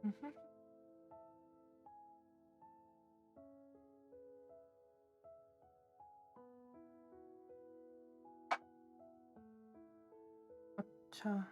음흠. 자.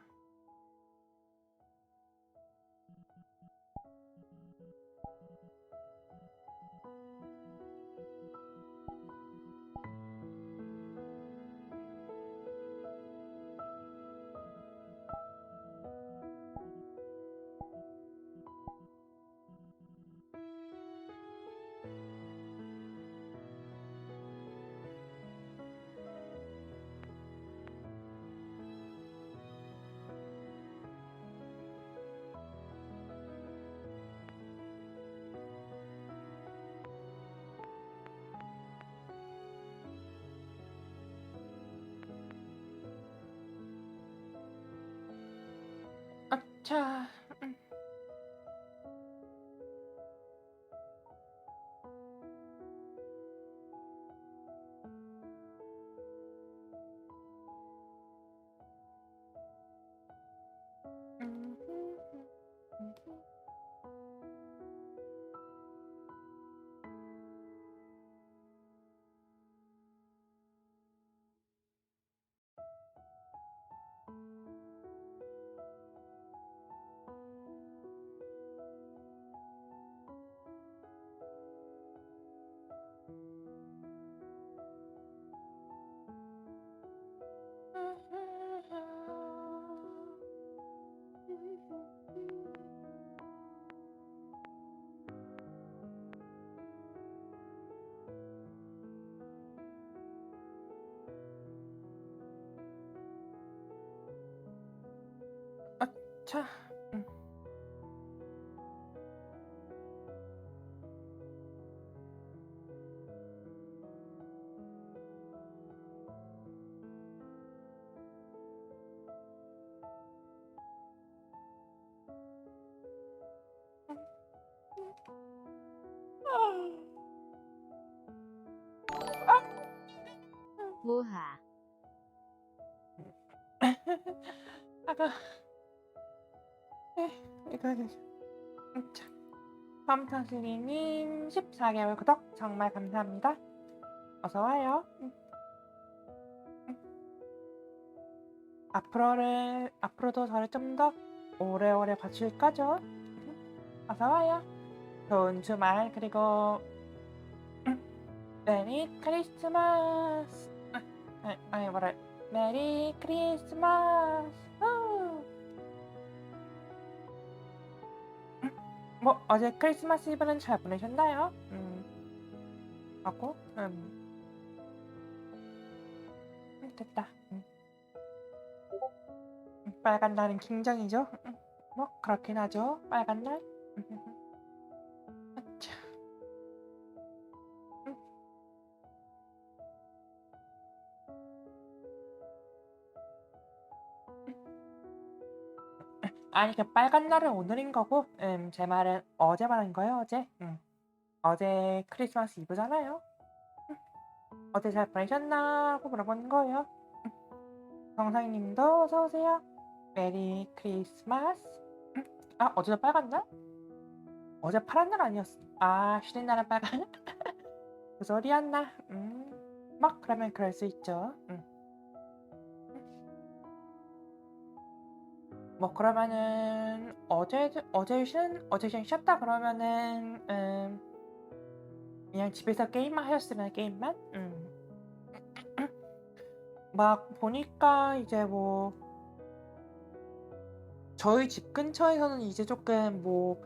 자. 음흠. 자. 우하. 아가. 이거 자. 팜탕수리님 14개월 구독 정말 감사합니다. 어서 와요. 앞으로도 저를 좀 더 오래오래 봐줄 거죠? 어서 와요. 좋은 주말 그리고 메리 크리스마스. 아니 뭐래? 메리 크리스마스. 뭐 어제 크리스마스 이브는 잘 보내셨나요? 하고 됐다. 빨간 날은 긴장이죠. 뭐 그렇긴 하죠. 빨간 날. 아차. 아니 그 빨간 날은 오늘인 거고, 제 말은 어제 말한 거예요. 어제. 어제 크리스마스 이브잖아요. 어제 잘 보내셨나?고 물어보는 거예요. 정상님도 어서 오세요. 메리 크리스마스. 아 어제도 빨간 날? 어제 파란 날 아니었어? 아 쉬는 날은 빨간 날? 그 소리였나? 막 그러면 그럴 수 있죠. 뭐 그러면은 어제 쉬었다 그러면은 그냥 집에서 게임만 하셨으면 게임만? 막 보니까 이제 뭐 저희 집 근처에서는 이제 조금 뭐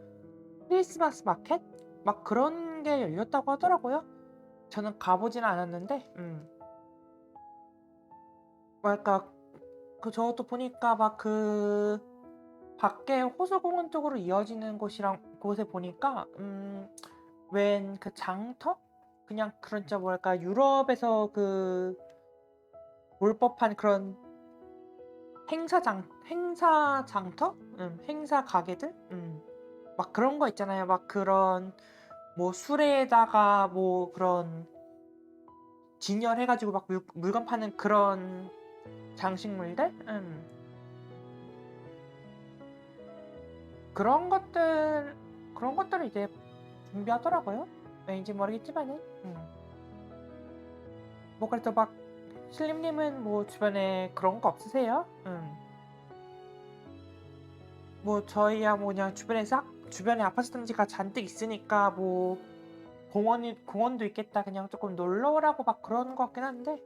크리스마스 마켓? 막 그런 게 열렸다고 하더라고요. 저는 가보지는 않았는데, 뭐랄까, 그 저도 보니까 막 그 밖에 호수공원 쪽으로 이어지는 곳에 보니까, 웬 그 장터? 그냥 그런 저 뭐랄까 유럽에서 그 볼 법한 그런 행사 장터? 행사 가게들? 막 그런 거 있잖아요. 막 그런 뭐 수레에다가 뭐 그런 진열해 가지고 막 물건 파는 그런 장식물들? 그런 것들 그런 것들을 이제 준비하더라고요. 왠지 모르겠지만은. 뭐 그래도 막 신림님은 뭐 주변에 그런 거 없으세요? 뭐 저희야 뭐 그냥 주변에 아파트 단지가 잔뜩 있으니까 뭐 공원도 있겠다 그냥 조금 놀러 오라고 막 그러는 것 같긴 한데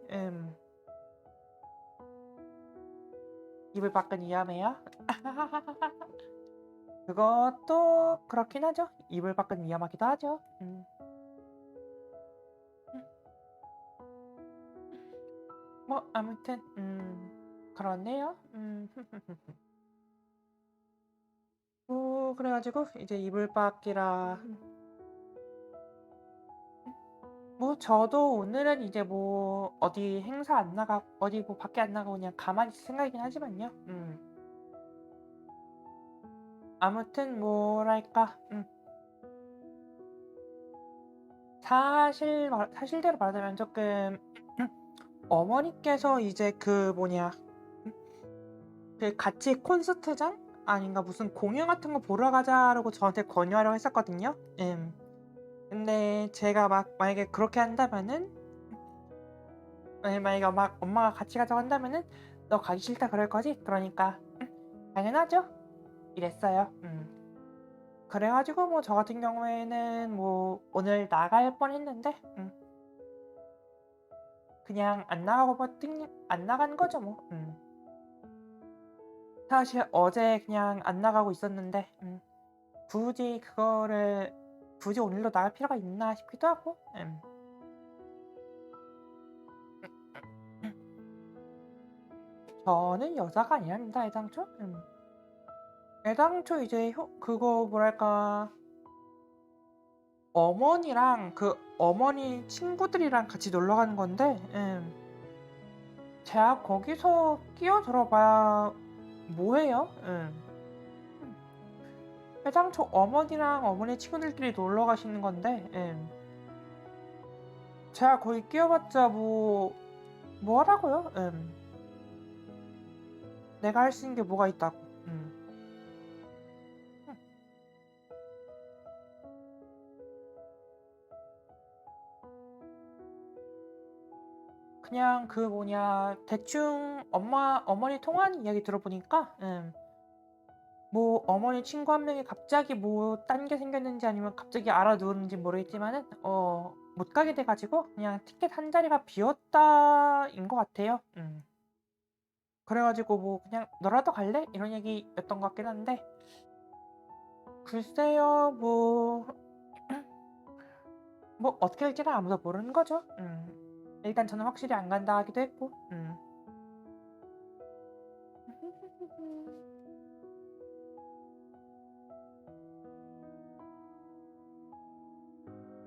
이불 밖은 위험해요? 그것도 그렇긴 하죠. 이불 밖은 위험하기도 하죠. 뭐 아무튼 그렇네요. 뭐 그래 가지고 이제 이불 밖이라 뭐 저도 오늘은 이제 뭐 어디 행사 안 나가 어디 뭐 밖에 안 나가고 그냥 가만히 있을 생각이긴 하지만요. 아무튼 뭐랄까 사실대로 말하자면 조금 어머니께서 이제 그 뭐냐 그 같이 콘서트장 아닌가 무슨 공연 같은 거 보러 가자라고 저한테 권유하려고 했었거든요. 근데 제가 막 만약에 그렇게 한다면은 만약에 엄마가 같이 가자고 한다면은 "너 가기 싫다 그럴 거지? 그러니까 당연하죠." 이랬어요. 그래 가지고 뭐 저 같은 경우에는 뭐 오늘 나갈 뻔했는데 그냥 안 나간 거죠 뭐. 사실 어제 그냥 안 나가고 있었는데 굳이 그거를 굳이 오늘로 나갈 필요가 있나 싶기도 하고. 저는 여자가 아니랍니다 애당초. 애당초 이제 그거 뭐랄까 어머니랑 그 어머니 친구들이랑 같이 놀러 가는 건데 제가 거기서 끼어들어 봐야 뭐 해요? 애당초 어머니랑 어머니 친구들끼리 놀러 가시는 건데 제가 거기 끼어봤자 뭐 하라고요? 내가 할 수 있는 게 뭐가 있다고. 그냥 그 뭐냐 대충 어머니 통화하는 이야기 들어보니까 뭐 어머니 친구 한 명이 갑자기 뭐 딴 게 생겼는지 아니면 갑자기 알아누웠는지 모르겠지만은 못 가게 돼 가지고 그냥 티켓 한 자리가 비었다인 것 같아요. 그래 가지고 뭐 그냥 "너라도 갈래?" 이런 얘기였던 것 같긴 한데 글쎄요. 뭐 어떻게 될지는 아무도 모르는 거죠. 일단 저는 확실히 안 간다 하기도 했고.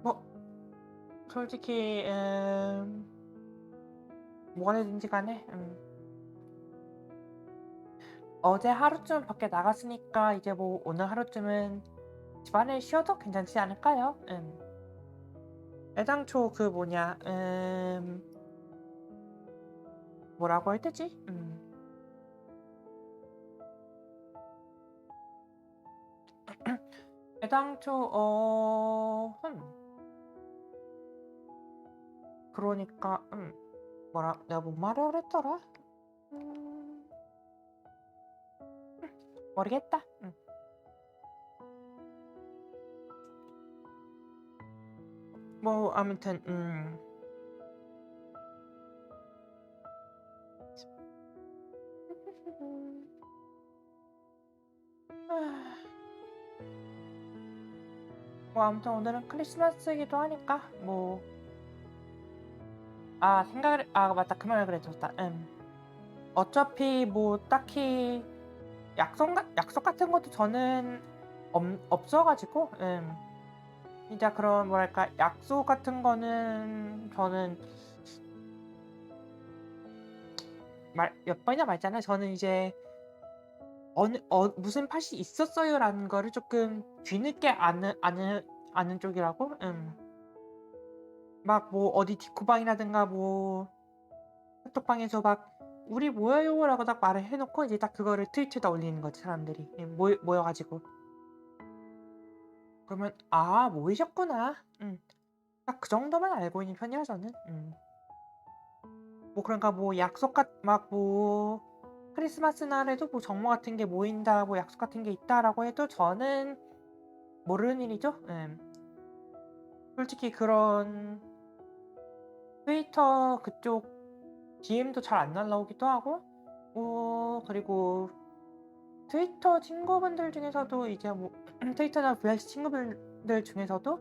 뭐 솔직히 뭐래든지 간에 어제 하루쯤 밖에 나갔으니까 이제 뭐 오늘 하루쯤은 집안에 쉬어도 괜찮지 않을까요? 애당초 그 뭐냐 뭐라고 해야 되지? 애당초 그러니까 뭐라 내가 뭔 말을 그랬더라? 음 모르겠다. 뭐 아무튼 뭐 아무튼 오늘은 크리스마스이기도 하니까 뭐 생각을 맞다. 그 말을 그랬었다. 어차피 뭐 딱히 약속 같은 것도 저는 없어 가지고 진짜 그런 뭐랄까 약속 같은 거는 저는 몇 번이나 말했잖아요. 저는 이제 "무슨 팥이 있었어요."라는 거를 쪼끔 뒤늦게 아는 쪽이라고. 막 뭐 어디 디코방이라든가 뭐 카톡방에서 막 "우리 모여요."라고 딱 말을 해 놓고 이제 딱 그거를 트위터에다 올리는 거지 사람들이. 모여 가지고. 그러면 아 모이셨구나. 딱 그 정도만 알고 있는 편이라 저는. 뭐 그러니까 뭐 약속 막 뭐 크리스마스 날에도 뭐 정모 같은 게 모인다 뭐 약속 같은 게 있다라고 해도 저는 모르는 일이죠. 솔직히 그런 트위터 그쪽 DM도 잘 안 날라오기도 하고 그리고 트위터 친구분들 중에서도 이제 뭐 트위터나 VRC 친구분들 중에서도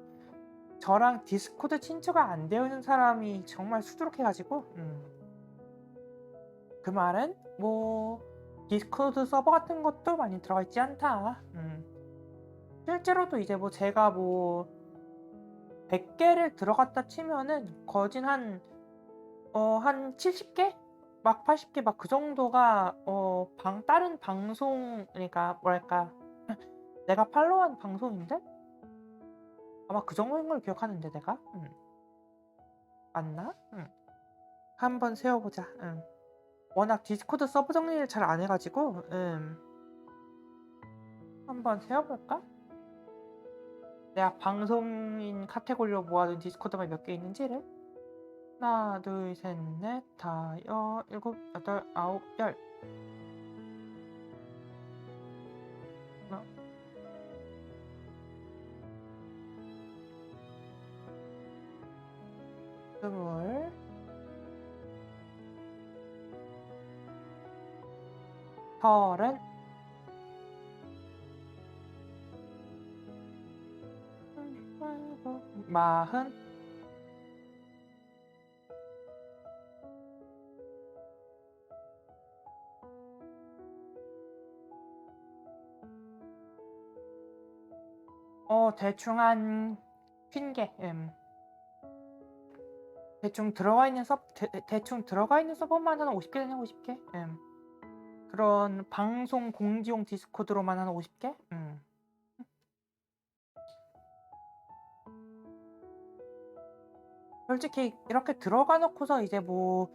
저랑 디스코드 친추가 안 되어 있는 사람이 정말 수두룩해 가지고 그 말은 뭐 디스코드 서버 같은 것도 많이 들어가 있지 않다. 실제로도 이제 뭐 제가 뭐 100개를 들어갔다 치면은 거진 한 70개? 막 80개 막 그 정도가 다른 방송 그러니까 뭐랄까 내가 팔로우한 방송인데 아마 그 정도인 걸 기억하는데 내가 맞나? 한번 세워보자. 워낙 디스코드 서버 정리를 잘 안 해가지고 한번 세워볼까? 내가 방송인 카테고리로 모아둔 디스코드가 몇 개 있는지를 하나 둘 셋 넷 다섯 일곱 여덟 아홉 열 하나 스물 서른 마흔 대충 한 핀개 대충 들어가 있는 서버만 한 50개 되네 50개 그런 방송 공지용 디스코드로만 한 50개 솔직히 이렇게 들어가 놓고서 이제 뭐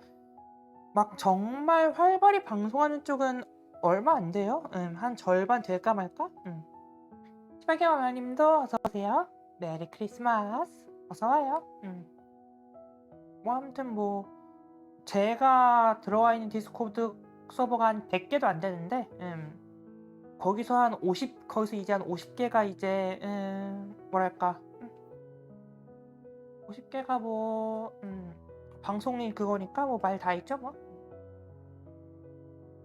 막 정말 활발히 방송하는 쪽은 얼마 안 돼요. 한 절반 될까 말까? 18개월님도 어서 오세요. 메리 크리스마스. 어서 와요. 뭐 아무튼 뭐 제가 들어와 있는 디스코드 서버가 한 100개도 안 되는데 거기서 이제 한 50개가 이제 뭐랄까 50개가 뭐 방송이 그거니까 뭐 말 다 있죠 뭐.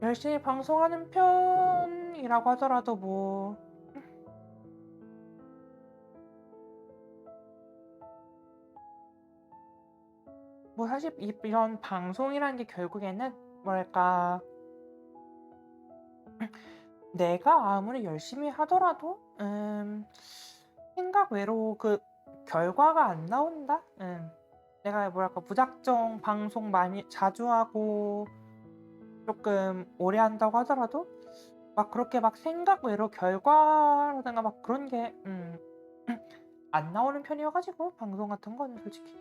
열심히 방송하는 편이라고 하더라도 뭐 사실 이런 방송이라는 게 결국에는 뭐랄까 내가 아무리 열심히 하더라도 생각 외로 그 결과가 안 나온다. 내가 뭐랄까 무작정 방송 많이 자주 하고 조금 오래 한다고 하더라도 막 그렇게 막 생각 외로 결과라든가 막 그런 게 안 나오는 편이어가지고 방송 같은 거는 솔직히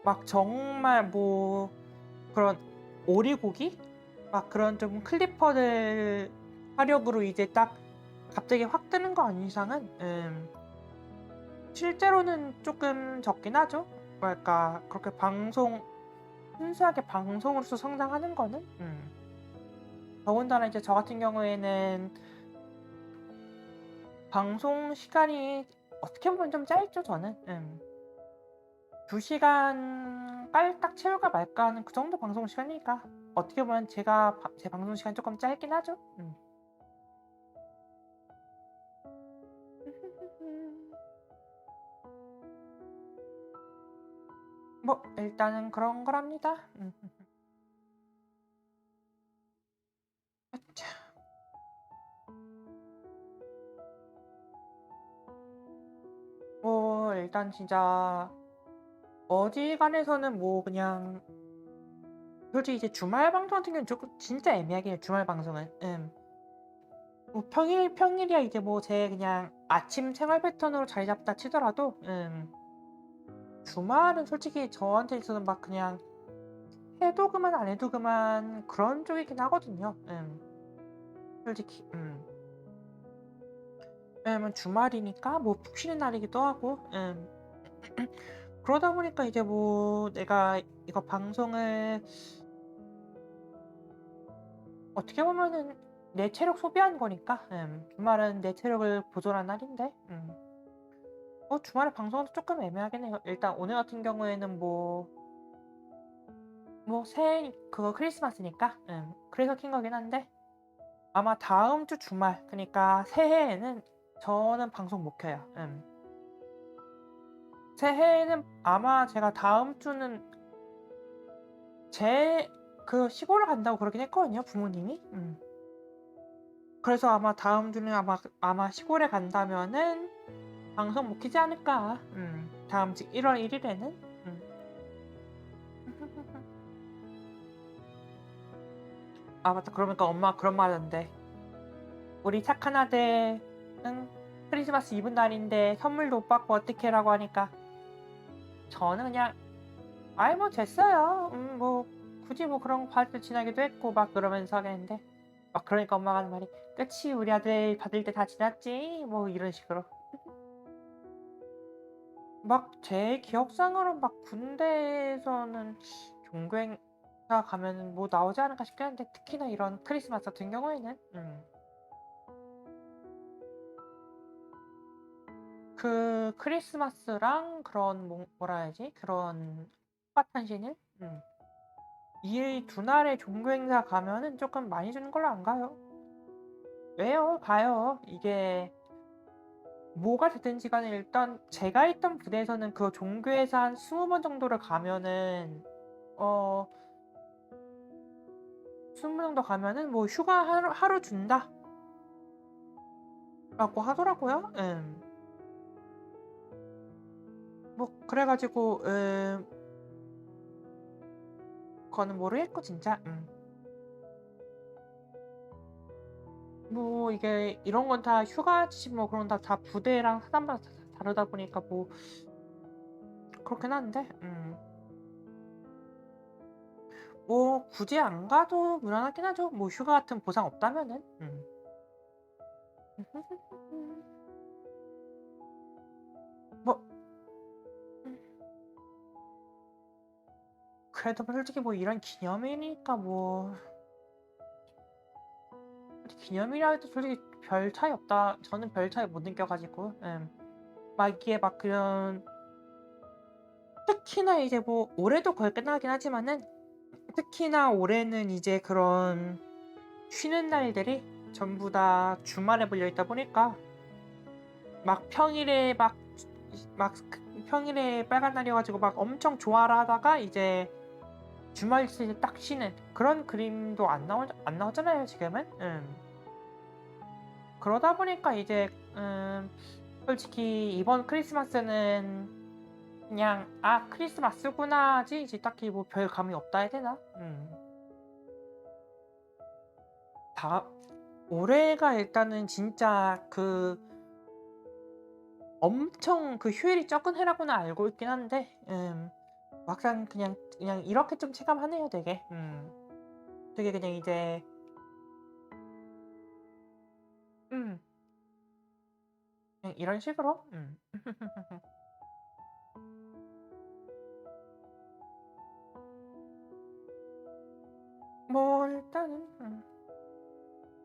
막 정말 뭐 그런 오리고기 막 그런 좀 클리퍼들 화력으로 이제 딱 갑자기 확 뜨는 거 아닌 이상은 실제로는 조금 적긴 하죠. 뭐랄까 그렇게 순수하게 방송으로서 성장하는 거는 더군다나 이제 저 같은 경우에는 방송 시간이 어떻게 보면 좀 짧죠 저는 2시간 깔딱 채울까 말까 하는 그 정도 방송 시간이니까 어떻게 보면 제 방송 시간이 조금 짧긴 하죠. 뭐 일단은 그런 거랍니다. 아차. 뭐 일단 진짜 어지간해서는 뭐 그냥 솔직히 이제 주말 방송 같은 경우는 조금 진짜 애매하게 해요. 주말 방송은 뭐 평일이야 이제 뭐 제 그냥 아침 생활 패턴으로 자리 잡다 치더라도 주말은 솔직히 저한테 있어서는 막 그냥 해도 그만 안 해도 그만 그런 쪽이긴 하거든요. 솔직히 왜냐면 주말이니까 뭐 푹 쉬는 날이기도 하고 그러다 보니까 이제 뭐 내가 이거 방송을 어떻게 보면은 내 체력 소비한 거니까 주말은 내 체력을 보존한 날인데 주말에 방송도 쪼끔 애매하긴 해요. 일단 오늘 같은 경우에는 새해 그거 크리스마스니까 그래서 킨 거긴 한데 아마 다음 주 주말 그니까 새해에는 저는 방송 못 켜요. 새해에는 아마 제가 다음 주는 시골을 간다고 그러긴 했거든요, 부모님이. 그래서 아마 다음 주는 아마 시골에 간다면은 방송 못 키지 않을까. 다음 주 1월 1 일에는. 아 맞다. 그러니까 엄마가 그런 말 하던데. "우리 착한 아들 크리스마스 이브 날인데 선물도 못 받고 어떡해."라고 하니까 저는 그냥 "아이 뭐 됐어요. 뭐 굳이 뭐 그런 거 받을 때 지나기도 했고." 막 그러면서 하겠는데 막 그러니까 엄마가 하는 말이 "그치. 우리 아들 받을 때 다 지났지." 뭐 이런 식으로. 막 제 기억상으로 막 군대에서는 종교 행사 가면은 뭐 나오지 않을까 싶긴 한데 특히나 이런 크리스마스 같은 경우에는 그 크리스마스랑 그런 뭐라 해야지? 그런 한신일? 이 두 날의 종교 행사 가면은 쪼끔 많이 주는 걸로 안 가요? 왜요? 가요. 이게 뭐가 됐든지 간에 일단 제가 있던 부대에서는 그 종교회사 한 20번 정도를 가면은 어 20번 정도 가면은 뭐 "휴가 하루 준다." 라고 하더라고요. 뭐 그래 가지고 그거는 모르겠고 진짜. 뭐 이게 이런 건 다 휴가지 뭐 그런 다 부대랑 사람마다 다 다르다 보니까 뭐 그렇긴 한데 뭐 굳이 안 가도 무난하긴 하죠. 뭐 휴가 같은 보상 없다면은. 뭐 그래도 솔직히 뭐 이런 기념일이니까 뭐 기념일이라 해도 솔직히 별 차이 없다. 저는 별 차이 못 느껴 가지고 막 이게 막 그런 특히나 이제 뭐 올해도 거의 끝나긴 하지만은 특히나 올해는 이제 그런 쉬는 날들이 전부 다 주말에 몰려 있다 보니까 막 평일에 평일에 빨간 날이어 가지고 막 엄청 좋아라 하다가 이제 주말 있을 때 딱 쉬는 그런 그림도 안 나오잖아요 지금은. 그러다 보니까 이제 솔직히 이번 크리스마스는 그냥 '아 크리스마스구나.'지 이제 딱히 뭐 별 감이 없다 해야 되나? 다 올해가 일단은 진짜 엄청 휴일이 적은 해라고는 알고 있긴 한데 막상 그냥 이렇게 좀 체감하네요 되게. 되게 그냥 이제 음 그냥 이런 식으로 뭐 일단은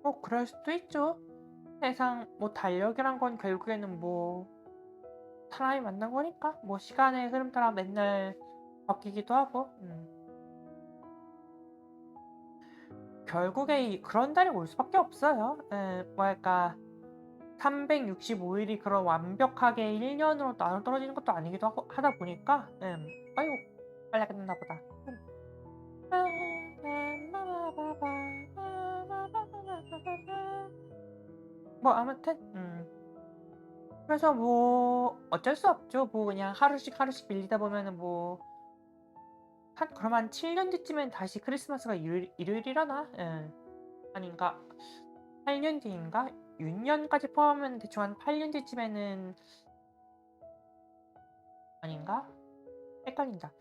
뭐 그럴 수도 있죠. 세상 뭐 달력이란 건 결국에는 뭐 사람이 만든 거니까 뭐 시간의 흐름 따라 맨날 바뀌기도 하고 결국에 그런 달이 올 수밖에 없어요. 뭐랄까 365 일이 그런 완벽하게 1 년으로 나눠떨어지는 것도 아니기도 하다 보니까 아이고 빨리 끝났나 보다. 뭐 아무튼 그래서 뭐 어쩔 수 없죠. 뭐 그냥 하루씩 밀리다 보면은 뭐 그럼 한 7년 뒤쯤엔 다시 크리스마스가 일요일이려나? 아닌가 8년 뒤인가? 6 년까지 포함하면 대충 한 8년 뒤쯤에는 아닌가? 헷갈린다.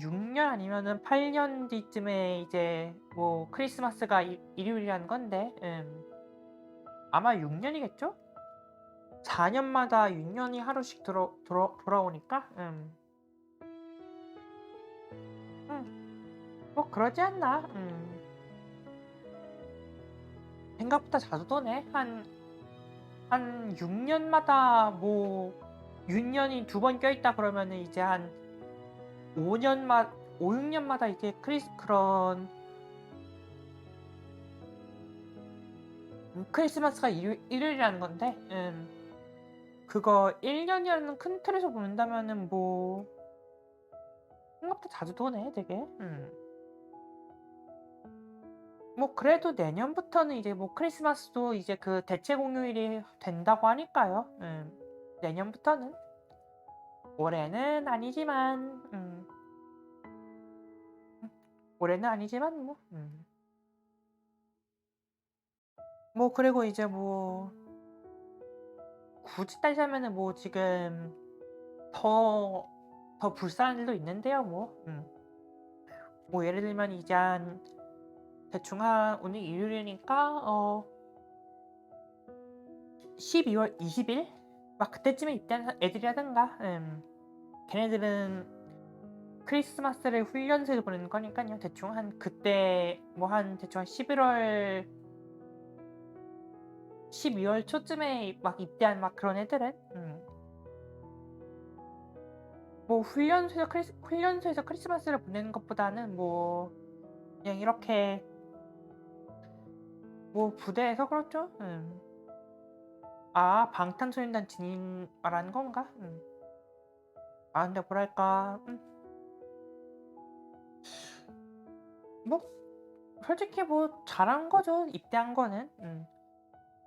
6년 아니면은 8년 뒤쯤에 이제 뭐 크리스마스가 일요일이라는 건데 아마 6 년이겠죠? 4년마다 6년이 하루씩 돌아오니까 뭐 그러지 않나. 생각보다 자주 도네. 한 6년마다 뭐 6년이 두 번 껴있다 그러면은 이제 한 5, 6년마다 이제 크리스마스가 일요일이라는 건데, 그거 1년이라는 큰 틀에서 본다면은 뭐 생각보다 자주 도네, 되게. 뭐 그래도 내년부터는 이제 뭐 크리스마스도 이제 그 대체 공휴일이 된다고 하니까요. 내년부터는. 올해는 아니지만, 올해는 아니지만 뭐. 뭐 그리고 이제 뭐 굳이 따지자면은 뭐 지금 더 불쌍한 일도 있는데요, 뭐. 뭐 예를 들면 이제 대충 오늘 일요일이니까 12월 20일 막 그때쯤에 입대한 애들이라든가 걔네들은 크리스마스를 훈련소에서 보내는 거니까요. 대충 한 그때 뭐 한 대충 한 12월 초쯤에 막 입대한 막 그런 애들은 뭐 훈련소에서 크리스마스를 보내는 것보다는 뭐 그냥 이렇게 뭐 부대에서 그렇죠. 아, 방탄소년단 진인 말하는 건가? 아, 근데 뭐랄까, 뭐 솔직히 뭐 잘한 거죠. 입대한 거는.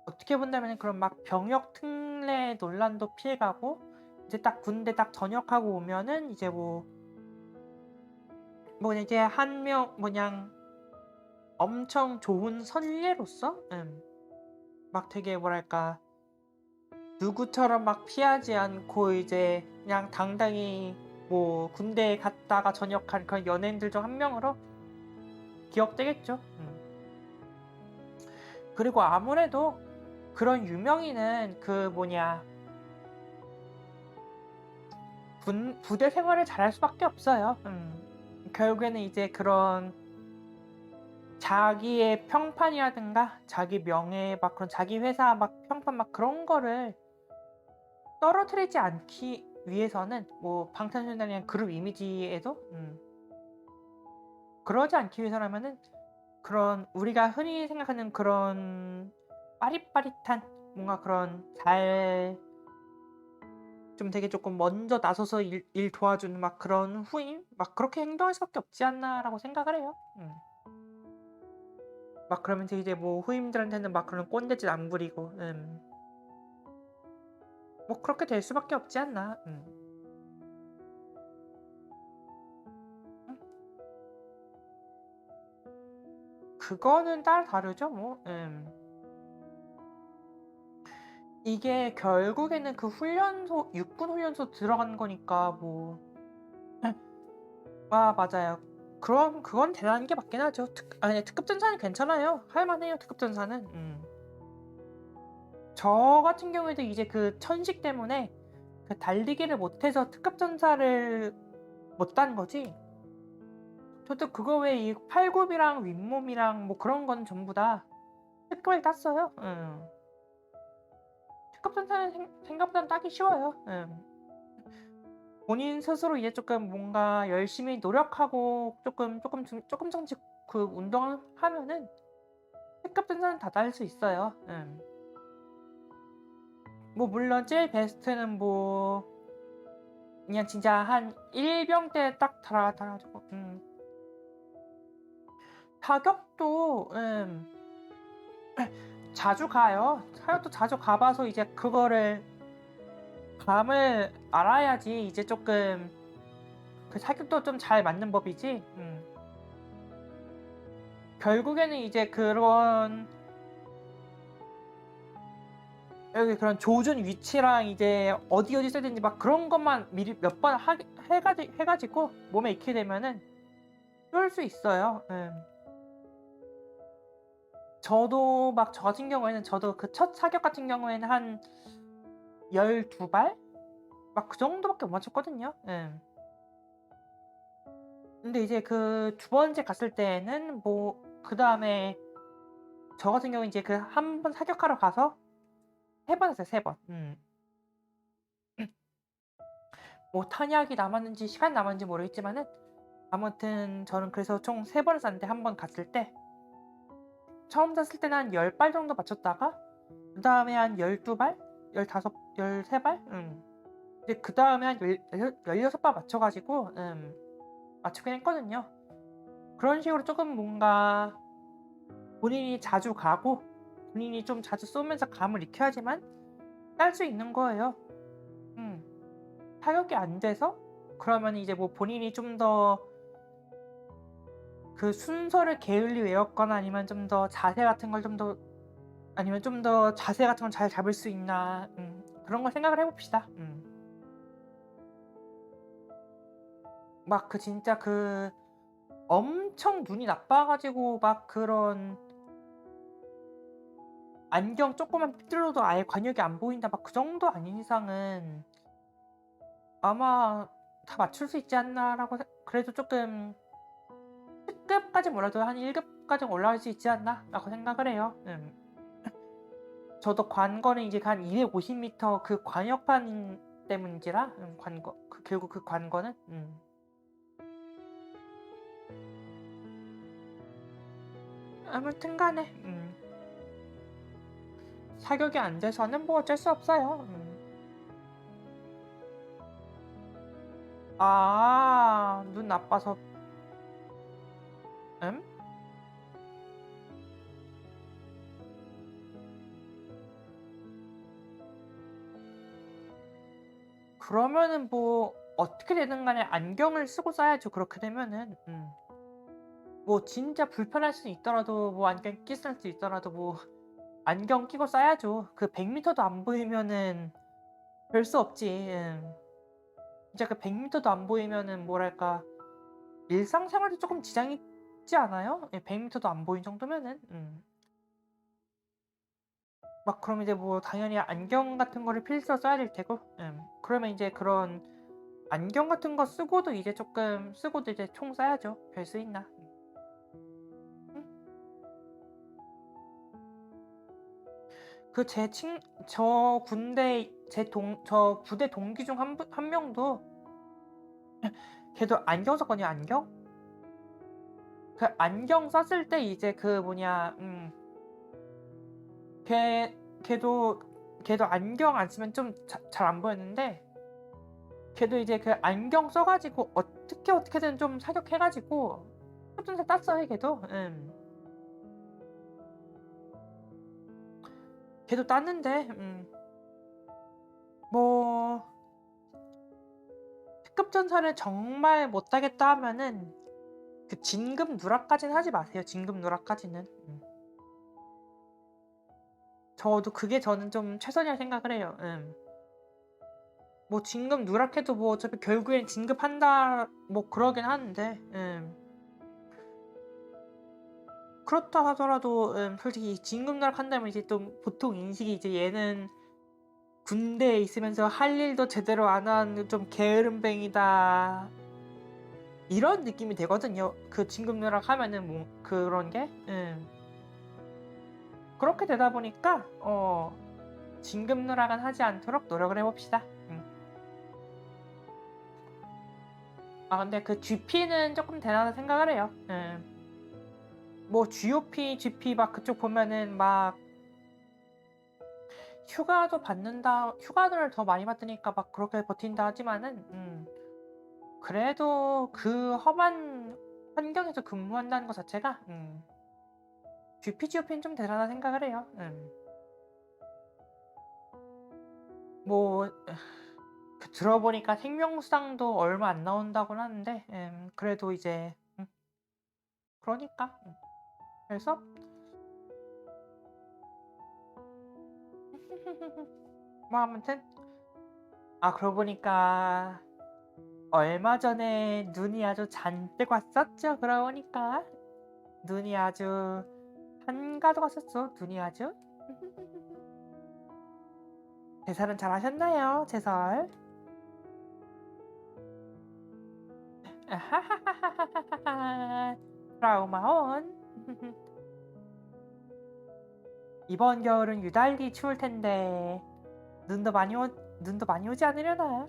어떻게 본다면 그런 막 병역 특례 논란도 피해가고 이제 딱 군대 딱 전역하고 오면은 이제 뭐 이제 한 명 뭐냥 엄청 좋은 선례로서 막 되게 뭐랄까 누구처럼 막 피하지 않고 이제 그냥 당당히 뭐 군대에 갔다가 전역한 그런 연예인들 중 한 명으로 기억되겠죠. 그리고 아무래도 그런 유명인은 그 뭐냐 부대 생활을 잘할 수밖에 없어요. 결국에는 이제 그런 자기의 평판이라든가 자기 명예 막 그런 자기 회사 막 평판 막 그런 거를 떨어뜨리지 않기 위해서는 뭐 방탄소년단이란 그룹 이미지에도 그러지 않기 위해서라면은 그런 우리가 흔히 생각하는 그런 빠릿빠릿한 뭔가 그런 좀 되게 조금 먼저 나서서 일 도와주는 막 그런 후임 막 그렇게 행동할 수밖에 없지 않나라고 생각을 해요. 막 그러면서 이제 뭐 후임들한테는 막 그런 꼰대짓 안 부리고 뭐 그렇게 될 수밖에 없지 않나. 그거는 따로 다르죠, 뭐. 이게 결국에는 그 육군 훈련소 들어간 거니까 뭐. 아, 맞아요. 그럼 그건 대단한 게 맞긴 하죠. 아니, 특급 전사는 괜찮아요. 할만해요, 특급 전사는. 저 같은 경우에도 이제 그 천식 때문에 그 달리기를 못해서 특급 전사를 못 딴 거지. 저도 그거 외에 이 팔굽이랑 윗몸이랑 뭐 그런 건 전부 다 특급을 땄어요. 특급 전사는 생각보다 따기 쉬워요. 본인 스스로 이제 조금 뭔가 열심히 노력하고 조금씩 그 운동을 하면은 특급 전사는 다 딸 수 있어요. 뭐 물론 제일 베스트는 뭐 그냥 진짜 한 1병 때 딱 달아가지고 타격도 자주 가요. 타격도 자주 가봐서 이제 그거를 감을 알아야지 이제 조금 그 사격도 좀 잘 맞는 법이지. 결국에는 이제 여기 그런 조준 위치랑 이제 어디 써야 되는지 막 그런 것만 미리 몇 번 해가지고 몸에 익히게 되면은 쏠 수 있어요. 저도 막 저 같은 경우에는 저도 그 첫 사격 같은 경우에는 한 12발? 막 그 정도밖에 못 맞췄거든요. 근데 이제 그 두 번째 갔을 때는 뭐 그다음에 저 같은 경우는 이제 그 한 번 사격하러 가서 3번 했어요, 3번. 뭐 탄약이 남았는지 시간이 남았는지 모르겠지만은 아무튼 저는 그래서 총 3번을 쐈는데 한 번 갔을 때 처음 쐈을 때는 한 10발 정도 맞췄다가 그다음에 한 12발? 15, 13발? 이제 그다음에 한 16발 맞춰 가지고 맞추긴 했거든요. 그런 식으로 조금 뭔가 본인이 자주 가고 본인이 좀 자주 쏘면서 감을 익혀야지만 딸 수 있는 거예요. 음. 타격이 안 돼서 그러면 이제 뭐 본인이 좀 더 그 순서를 게을리 외웠거나 아니면 좀 더 자세 같은 걸 좀 더 아니면 좀 더 자세 같은 걸 잘 잡을 수 있나 그런 걸 생각을 해 봅시다. 막 그 진짜 그 엄청 눈이 나빠 가지고 막 그런 안경 쪼끄만 삐뚤어도 아예 관역이 안 보인다 막 그 정도 아닌 이상은 아마 다 맞출 수 있지 않나라고 그래도 쪼끔 10급까진 몰라도 한 1급까지는 올라갈 수 있지 않나라고 생각을 해요. 저도 관거는 이제 한 250m 그 관역판 때문인지라 관거 결국 그 관거는 아무튼 간에 사격이 안 돼서는 뭐 어쩔 수 없어요. 아, 눈 나빠서 음? 그러면은 뭐 어떻게 되든 간에 안경을 쓰고 쏴야죠. 그렇게 되면은 뭐 진짜 불편할 수 있더라도 뭐 안경 끼을 수 있더라도 뭐 안경 끼고 쏴야죠. 그 100m도 안 보이면은 별 수 없지. 진짜 그 100m도 안 보이면은 뭐랄까 일상생활에 조금 지장이 있지 않아요? 예, 100m도 안 보인 정도면은. 막 그럼 이제 뭐 당연히 안경 같은 거를 필수로 써야 될 테고. 그러면 이제 그런 안경 같은 거 쓰고도 이제 조금 쓰고도 이제 총 쏴야죠. 별 수 있나? 음. 그 제 친 저 군대 저 부대 동기 중 한 명도 걔도 안경 썼거든요, 안경. 그 안경 썼을 때 이제 그 뭐냐 걔 걔도 걔도 안경 안 쓰면 좀 잘 안 보였는데 걔도 이제 그 안경 써 가지고 어떻게든 좀 사격해 가지고 협전사 땄어요, 걔도. 걔도 땄는데 뭐 특급 전사를 정말 못 하겠다 하면은 그 진급 누락까지는 하지 마세요. 진급 누락까지는. 저도 그게 저는 좀 최선이라 생각을 해요. 뭐 진급 누락해도 뭐 어차피 결국엔 진급한다 뭐 그러긴 하는데 그렇다 하더라도 솔직히 진급 누락한다면 이제 또 보통 인식이 이제 얘는 군대에 있으면서 할 일도 제대로 안 하는 좀 게으름뱅이다 이런 느낌이 되거든요. 그 진급 누락하면은 뭐 그런 게 그렇게 되다 보니까 진급 누락은 하지 않도록 노력을 해봅시다. 아 근데 그 GP는 조금 대단하다 생각을 해요. 뭐 GOP, GP 막 그쪽 보면은 막 휴가도 받는다, 휴가를 더 많이 받으니까 막 그렇게 버틴다 하지만은 그래도 그 험한 환경에서 근무한다는 것 자체가 GP, GOP는 좀 대단하다 생각을 해요. 뭐 그 들어보니까 생명수당도 얼마 안 나온다고는 하는데 그래도 이제 그러니까 그래서 뭐 아무튼 그러고 보니까 얼마 전에 눈이 아주 잔뜩 왔었죠. 그러고 보니까 눈이 아주 한가득 왔었어. 눈이 아주 제설은 잘 하셨나요? 제설. 아하하하하하하. 트라우마온. 이번 겨울은 유달리 추울 텐데 눈도 많이 눈도 많이 오지 않으려나?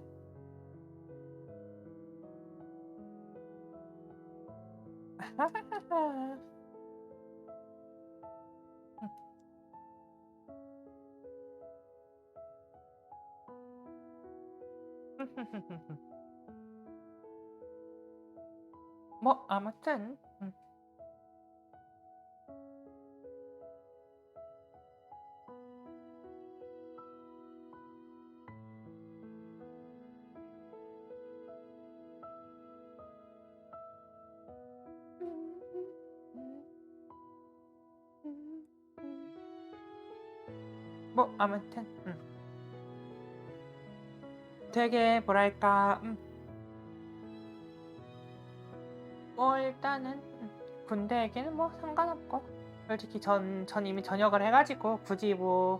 아하하하. 뭐 아무튼 뭐 아무튼 되게 뭐랄까 뭐 일단은 군대에게는 뭐 상관없고 솔직히 전 이미 전역을 해가지고 굳이 뭐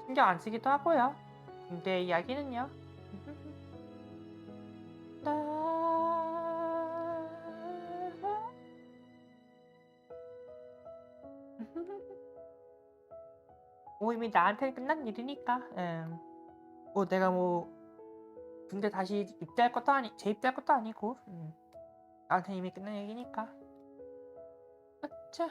신경 안 쓰기도 하고요. 군대 이야기는요. 나 뭐 이미 나한테는 끝난 일이니까. 뭐 내가 뭐 군대 다시 입대할 것도 재입대할 것도 아니고 나한테 이미 끝난 얘기니까. 아차.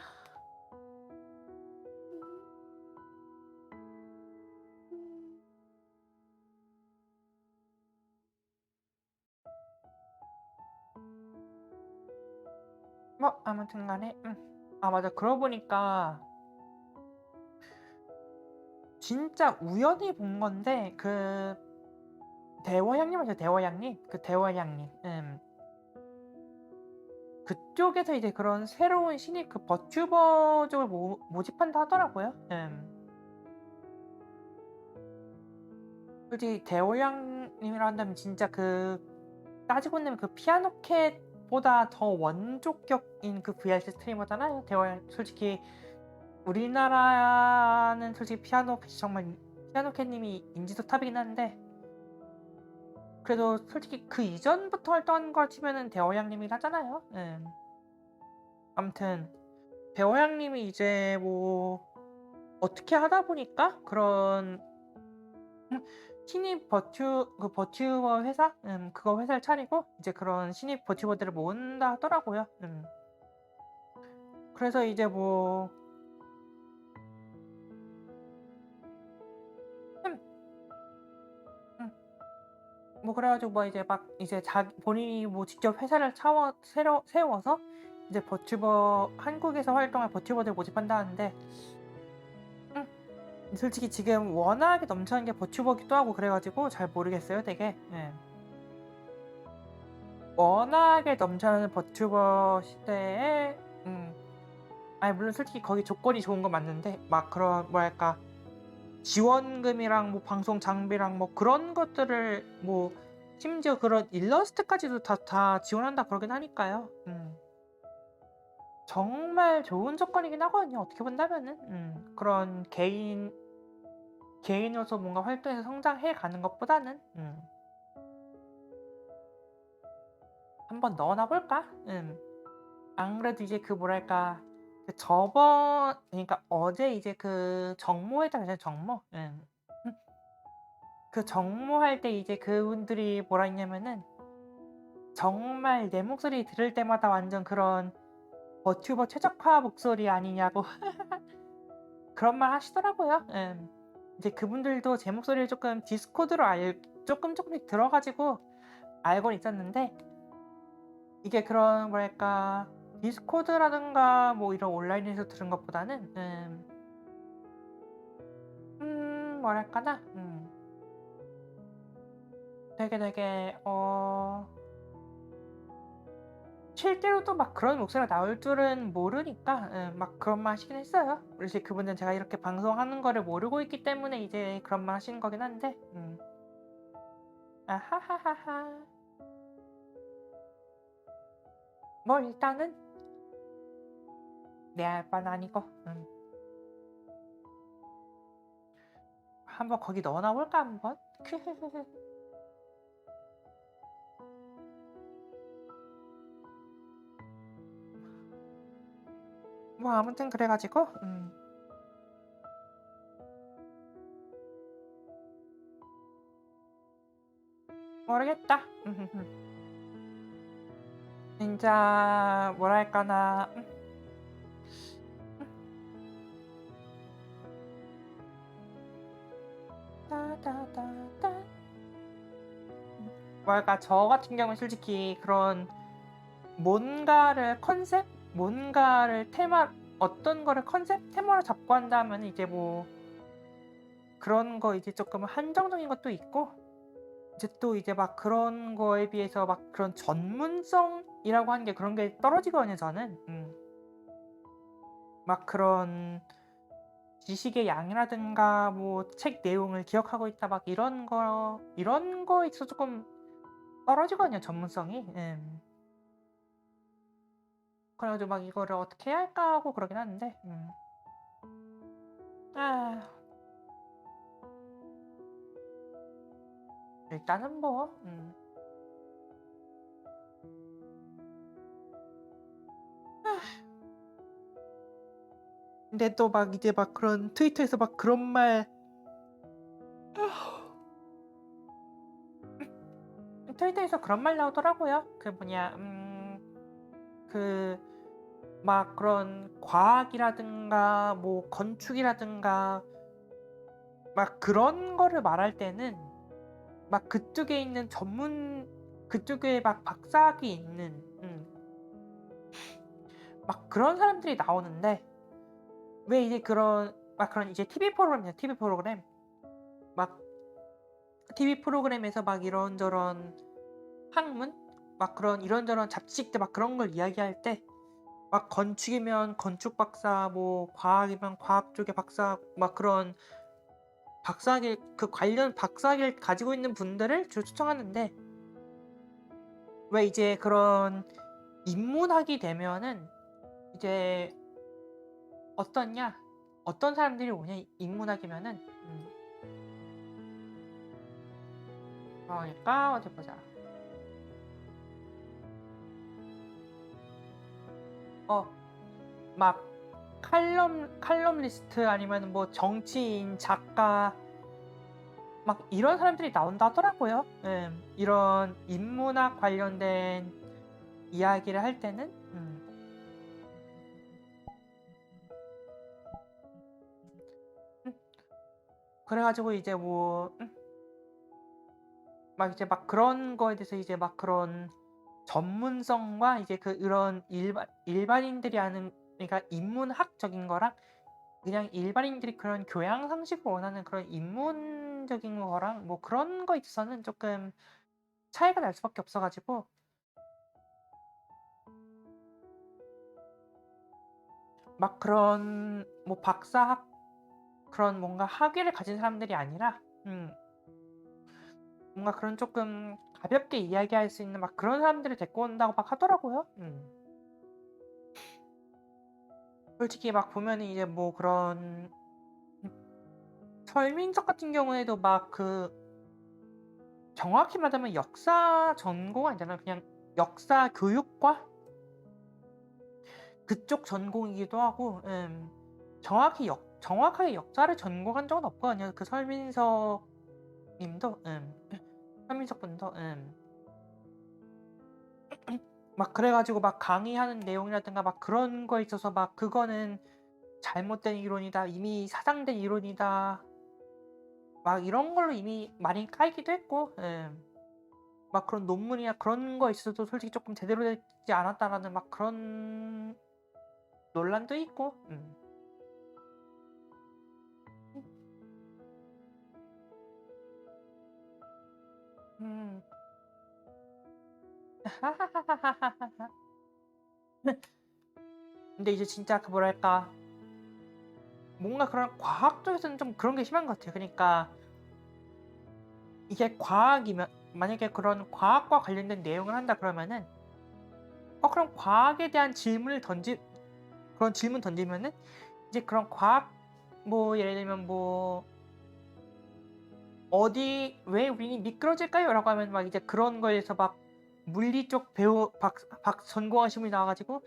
뭐 아무튼 간에 아 맞아. 그러고 보니까 진짜 우연히 본 건데 그 대워양님 아세요? 대워양님? 그 대워양님. 그쪽에서 이제 그런 새로운 신입 그 버튜버 쪽을 모집한다 하더라고요. 솔직히 대워양님이라 한다면 진짜 그 따지고 보면 그 피아노캣보다 더 원조격인 그 VRC 스트리머잖아요. 대워양 솔직히 우리나라는 솔직히 피아노캣이 정말 피아노캣님이 인지도 탑이긴 한데 그래도 솔직히 그 이전부터 활동한 걸 치면은 대워양님이긴 하잖아요. 아무튼 대워양님이 이제 뭐 어떻게 하다 보니까 그런 신입 버튜버 회사 그거 회사를 차리고 이제 그런 신입 버튜버들을 모은다 하더라고요. 그래서 이제 뭐 뭐 그래가지고 뭐 이제 막 이제 본인이 뭐 직접 회사를 세워서 이제 버튜버 한국에서 활동할 버튜버들 모집한다는데 솔직히 지금 워낙에 넘쳐난 게 버튜버기도 하고 그래가지고 잘 모르겠어요 되게. 워낙에 넘쳐나는 버튜버 시대에 아니 물론 솔직히 거기 조건이 좋은 건 맞는데 막 그런 뭐랄까 지원금이랑 뭐 방송 장비랑 뭐 그런 것들을 뭐 심지어 그런 일러스트까지도 다 지원한다 그러긴 하니까요. 정말 좋은 조건이긴 하거든요. 어떻게 본다면은 그런 개인으로서 뭔가 활동해서 성장해 가는 것보다는 한번 넣어놔 볼까? 안 그래도 이제 그 뭐랄까 그 그러니까 어제 이제 그 정모했잖아요. 정모. 그 정모할 때 이제 그분들이 뭐라 했냐면은 정말 내 목소리 들을 때마다 완전 그런 버튜버 최적화 목소리 아니냐고 그런 말 하시더라고요. 이제 그분들도 제 목소리를 조금 디스코드로 조금씩 들어가지고 알고는 있었는데 이게 그런 뭐랄까 디스코드라든가 뭐 이런 온라인에서 들은 것보다는 뭐랄까나 되게 실제로도 막 그런 목소리가 나올 줄은 모르니까 막 그런 말 하시긴 했어요. 이제 그분은 제가 이렇게 방송하는 거를 모르고 있기 때문에 이제 그런 말 하시는 거긴 한데 아하하하하. 뭐 일단은 내 알 바는 아니고 한번 거기 넣어놔 볼까 한번? 뭐 아무튼 그래 가지고 모르겠다. 진짜 뭐랄까나 따다다다. 뭐랄까 저 같은 경우는 솔직히 그런 뭔가를 컨셉? 뭔가를 테마 어떤 거를 컨셉? 테마로 잡고 한다면 이제 뭐 그런 거 이제 쪼끔 한정적인 것도 있고 이제 또 이제 막 그런 거에 비해서 막 그런 전문성이라고 하는 게 그런 게 떨어지거든요 저는. 막 그런 지식의 양이라든가 뭐 책 내용을 기억하고 있다 막 이런 거에 있어서 쪼끔 떨어지거든요 전문성이. 그래 가지고 막 '이거를 어떻게 해야 할까?' 하고 그러긴 하는데 아 일단은 뭐 근데 또 막 이제 막 그런 트위터에서 막 그런 말 트위터에서 그런 말 나오더라고요. 그 뭐냐 그 막 그런 과학이라든가 뭐 건축이라든가 막 그런 거를 말할 때는 막 그쪽에 있는 전문 그쪽에 막 박사학위 있는 막 그런 사람들이 나오는데 왜 이제 그런 막 그런 이제 TV 프로그램이잖아요, TV 프로그램. 막 TV 프로그램에서 막 이런저런 학문 막 그런 이런저런 잡지식들 막 그런 걸 이야기할 때 막 건축이면 건축 박사 뭐 과학이면 과학 쪽의 박사 막 그런 박사학위 그 관련 박사학위를 가지고 있는 분들을 주로 초청하는데 왜 이제 그런 인문학이 되면은 이제 어떻냐 어떤 사람들이 오냐 인문학이면은 그러니까 어디 보자. 막 칼럼니스트 아니면은 뭐 정치인, 작가 막 이런 사람들이 나온다 하더라고요. 이런 인문학 관련된 이야기를 할 때는 그래 가지고 이제 뭐 막 이제 막 그런 거에 대해서 이제 막 그런 전문성과 이제 그런 일반인들이 아는 그러니까 인문학적인 거랑 그냥 일반인들이 그런 교양 상식을 원하는 그런 인문적인 거랑 뭐 그런 거에 있어서는 쪼끔 차이가 날 수밖에 없어 가지고 막 그런 뭐 박사학 그런 뭔가 학위를 가진 사람들이 아니라 뭔가 그런 쪼끔 가볍게 이야기할 수 있는 막 그런 사람들을 데리고 온다고 막 하더라고요. 솔직히 막 보면은 이제 뭐 그런 설민석 같은 경우에도 막 그 정확히 말하면 역사 전공 아니잖아요. 그냥 역사 교육과 그쪽 전공이기도 하고 정확하게 역사를 전공한 적은 없거든요. 그 설민석 님도 설민석 분도 막 그래 가지고 막 강의하는 내용이라든가 막 그런 거에 있어서 막 "그거는 잘못된 이론이다. 이미 사상된 이론이다." 막 이런 걸로 이미 많이 깔기도 했고 막 그런 논문이나 그런 거에 있어서도 솔직히 쪼끔 제대로 되지 않았다라는 막 그런 논란도 있고 음. 근데 이제 진짜 그 뭐랄까 뭔가 그런 과학 쪽에서는 좀 그런 게 심한 것 같아요. 그니까 이게 과학이면 만약에 그런 과학과 관련된 내용을 한다 그러면은 그럼 과학에 대한 질문을 던지 그런 질문 던지면은 이제 그런 과학 뭐 예를 들면 뭐 어디 왜 우리는 미끄러질까요? 라고 하면 막 이제 그런 거에서 막 물리 쪽 배우 박 전공하신 분이 나와가지고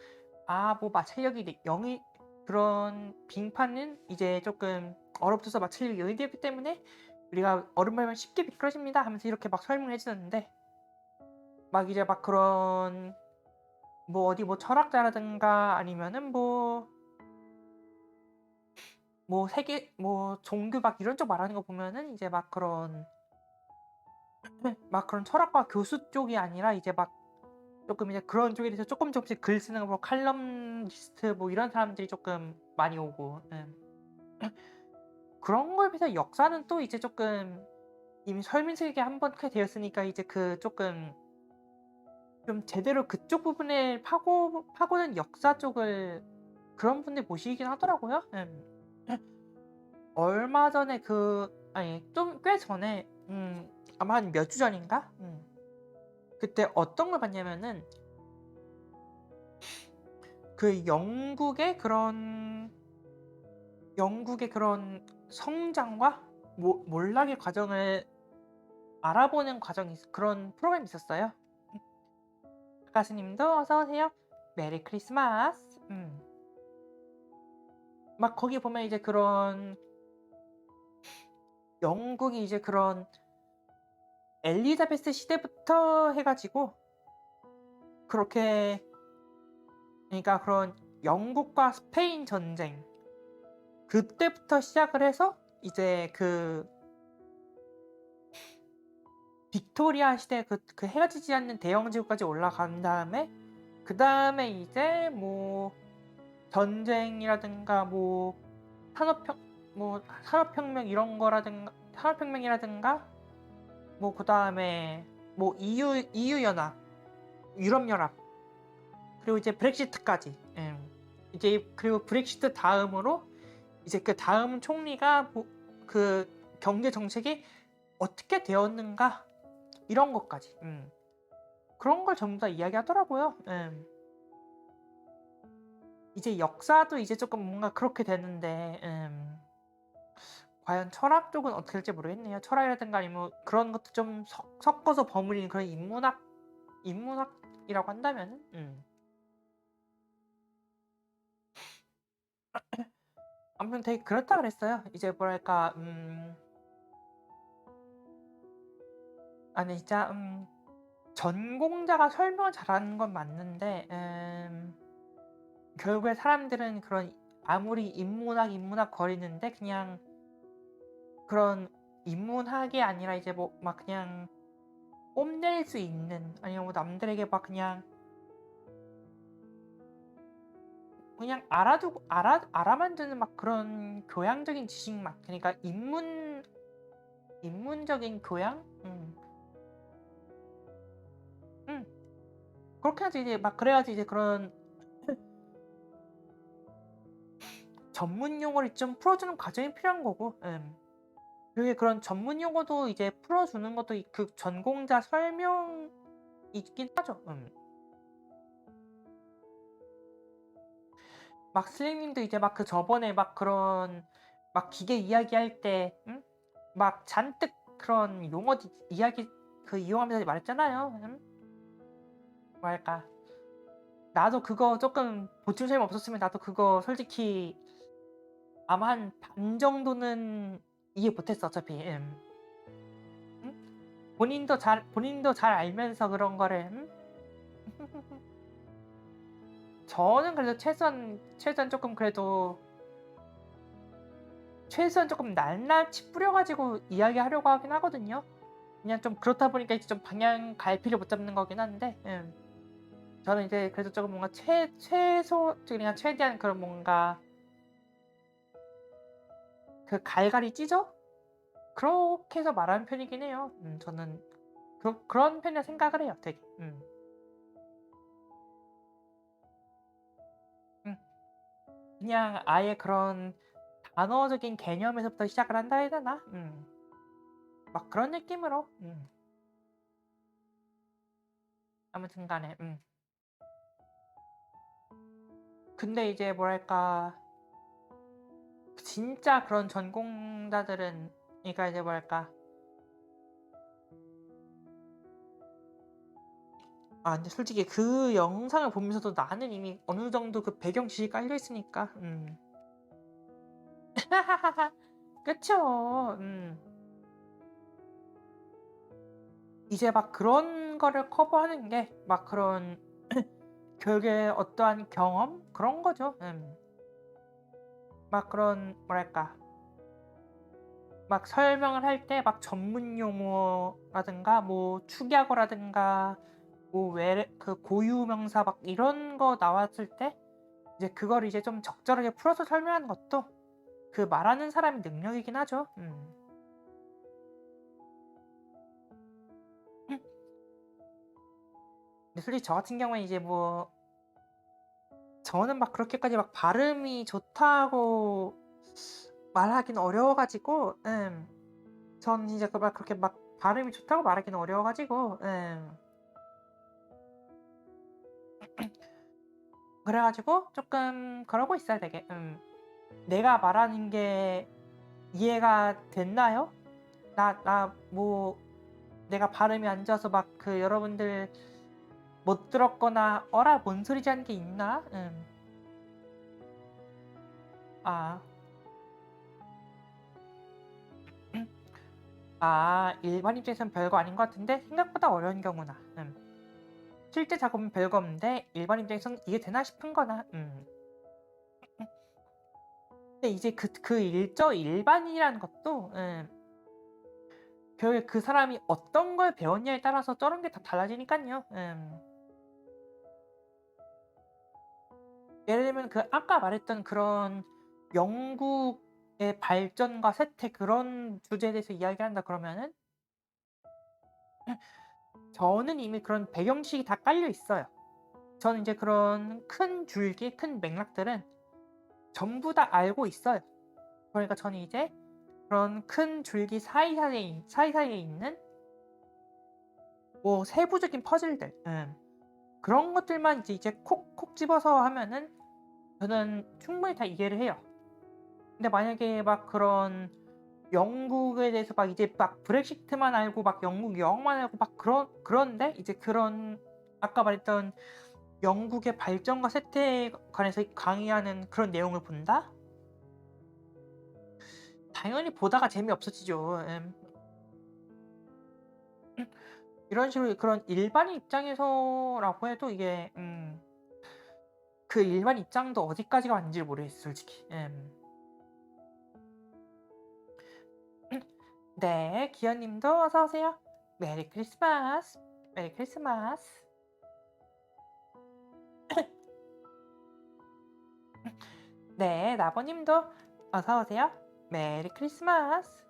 뭐 마찰력이 0이 그런 빙판은 이제 조금 얼어붙어서 마찰력이 0이 되었기 때문에 우리가 얼음 밟으면 쉽게 미끄러집니다 하면서 이렇게 막 설명을 해주는데 막 이제 막 그런 뭐 어디 뭐 철학자라든가 아니면은 뭐 세계 뭐 종교 막 이런 쪽 말하는 거 보면은 이제 막 그런 철학과 교수 쪽이 아니라 이제 막 조금 이제 그런 쪽에 대해서 조금씩 글 쓰는 뭐 칼럼니스트 뭐 이런 사람들이 조금 많이 오고 그런 거에 비해서 역사는 또 이제 조금 이미 설민석에게 한번 크게 되었으니까 이제 그 조금 좀 제대로 그쪽 부분을 파고는 역사 쪽을 그런 분들 모시긴 하더라고요. 얼마 전에 아니 좀 꽤 전에 아마 한 몇 주 전인가? 그때 어떤 걸 봤냐면은 그 영국의 그런 성장과 몰락의 과정을 알아보는 그런 프로그램이 있었어요. 가수님도 어서 오세요. 메리 크리스마스. 막 거기 보면 이제 그런 영국이 이제 그런 엘리자베스 시대부터 해가지고 그렇게 그러니까 그런 영국과 스페인 전쟁 그때부터 시작을 해서 이제 그 빅토리아 시대 그 해가 지지 않는 대영지구까지 올라간 다음에 그 다음에 이제 뭐 전쟁이라든가 뭐 산업혁명 이런 거라든가 산업혁명이라든가 뭐 그 다음에 뭐 EU 연합, 유럽 연합 그리고 이제 브렉시트까지. 이제 그리고 브렉시트 다음으로 이제 그 다음 총리가 그 경제 정책이 어떻게 되었는가 이런 것까지. 그런 걸 전부 다 이야기하더라고요. 이제 역사도 이제 조금 뭔가 그렇게 되는데 과연 철학 쪽은 어떻게 될지 모르겠네요. 철학이라든가 아니면 그런 것도 좀 섞어서 버무리는 그런 인문학이라고 한다면 아무튼 되게 그렇다 그랬어요. 이제 뭐랄까 아니 진짜 전공자가 설명을 잘하는 건 맞는데 결국에 사람들은 그런 아무리 인문학 거리는데 그냥 그런 인문학이 아니라 이제 뭐 막 그냥 뽐낼 수 있는 아니면 뭐 남들에게 막 그냥 알아만 두는 막 그런 교양적인 지식만 그러니까 인문적인 교양? 그렇게 해야지 이제 막 그래야지 이제 그런 전문 용어를 좀 풀어주는 과정이 필요한 거고 그게 그런 전문 용어도 이제 풀어주는 것도 그 전공자 설명 있긴 하죠. 막 슬림님도 이제 막 그 저번에 막 그런 막 기계 이야기할 때 막 잔뜩 그런 용어 이야기 이용하면서 말했잖아요. 뭐랄까 나도 그거 조금 보충 설명 없었으면 나도 그거 솔직히 아마 한 반 정도는 이해 못했어 어차피. 본인도 잘 알면서 그런 거를 저는 그래도 최소한 조금 그래도 최소한 조금 낱낱이 뿌려가지고 이야기하려고 하긴 하거든요. 그냥 좀 그렇다 보니까 이제 좀 방향 갈피를 못 잡는 거긴 한데 저는 이제 그래도 조금 뭔가 최소 그냥 최대한 그런 뭔가 그 갈갈이 찢어? 그렇게 해서 말하는 편이긴 해요. 저는 그런 편이라 생각을 해요 되게. 음. 그냥 아예 그런 단어적인 개념에서부터 시작을 한다 해야 되나? 막 그런 느낌으로. 아무튼 간에. 근데 이제 뭐랄까 진짜 그런 전공자들은 그러니까 이제 뭐랄까 근데 솔직히 그 영상을 보면서도 나는 이미 어느 정도 그 배경 지식이 깔려 있으니까. 그쵸. 이제 막 그런 거를 커버하는 게 막 그런 교육의 어떠한 경험 그런 거죠. 막 그런 뭐랄까 막 설명을 할 때 막 전문 용어라든가 뭐 축약어라든가 뭐 외래 그 고유 명사 막 이런 거 나왔을 때 이제 그거를 이제 좀 적절하게 풀어서 설명하는 것도 그 말하는 사람의 능력이긴 하죠. 근데 솔직히 저 같은 경우에 이제 뭐 저는 막 그렇게까지 막 발음이 좋다고 말하기는 어려워 가지고 저는 이제 그 막 그렇게 막 발음이 좋다고 말하기는 어려워 가지고 그래 가지고 쪼끔 그러고 있어요 되게. '내가 말하는 게 이해가 됐나요? 나 뭐 내가 발음이 안 좋아서 막 그 여러분들 못 들었거나 '어라 뭔 소리지?' 하는 게 있나?' 아. 일반 입장에서는 별거 아닌 것 같은데 생각보다 어려운 경우나 실제 작업은 별거 없는데 일반 입장에서는 '이게 되나?' 싶은 거나 근데 이제 그 일반인이라는 것도 결국에 그 사람이 어떤 걸 배웠냐에 따라서 저런 게 다 달라지니깐요. 예를 들면 그 아까 말했던 그런 영국의 발전과 쇠퇴 그런 주제에 대해서 이야기한다 그러면은 저는 이미 그런 배경지식이 다 깔려 있어요. 저는 이제 그런 큰 줄기, 큰 맥락들은 전부 다 알고 있어요. 그러니까 저는 이제 그런 큰 줄기 사이사이에 있는 뭐 세부적인 퍼즐들 그런 것들만 이제 콕콕 집어서 하면은 저는 충분히 다 이해를 해요. 근데 만약에 막 그런 영국에 대해서 막 이제 막 브렉시트만 알고 막 영국 영어만 알고 막 그런데 이제 그런 아까 말했던 영국의 발전과 쇠퇴에 관해서 강의하는 그런 내용을 본다? 당연히 보다가 재미없어지죠. 이런 식으로 그런 일반인 입장에서라고 해도 이게 그 일반 입장도 어디까지가 맞는지 모르겠어요 솔직히. 네. 기현 님도 어서 오세요. 메리 크리스마스. 메리 크리스마스. 네. 나버 님도 어서 오세요. 메리 크리스마스.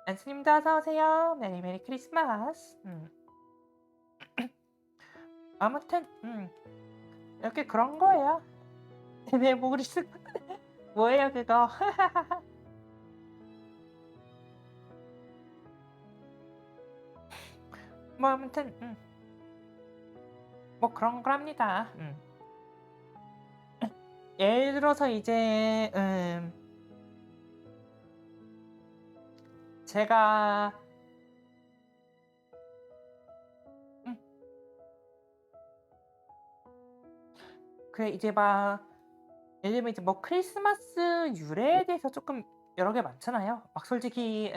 안스 님도 어서 오세요. 메리 크리스마스. 아무튼 이렇게 그런 거예요. 네 모르겠 뭐예요 그거. 뭐 아무튼 뭐 그런 거랍니다. 예를 들어서 이제 제가 음 그 이제 막 예를 들면 이제 뭐 크리스마스 유래에 대해서 쪼끔 여러 개 많잖아요. 막 솔직히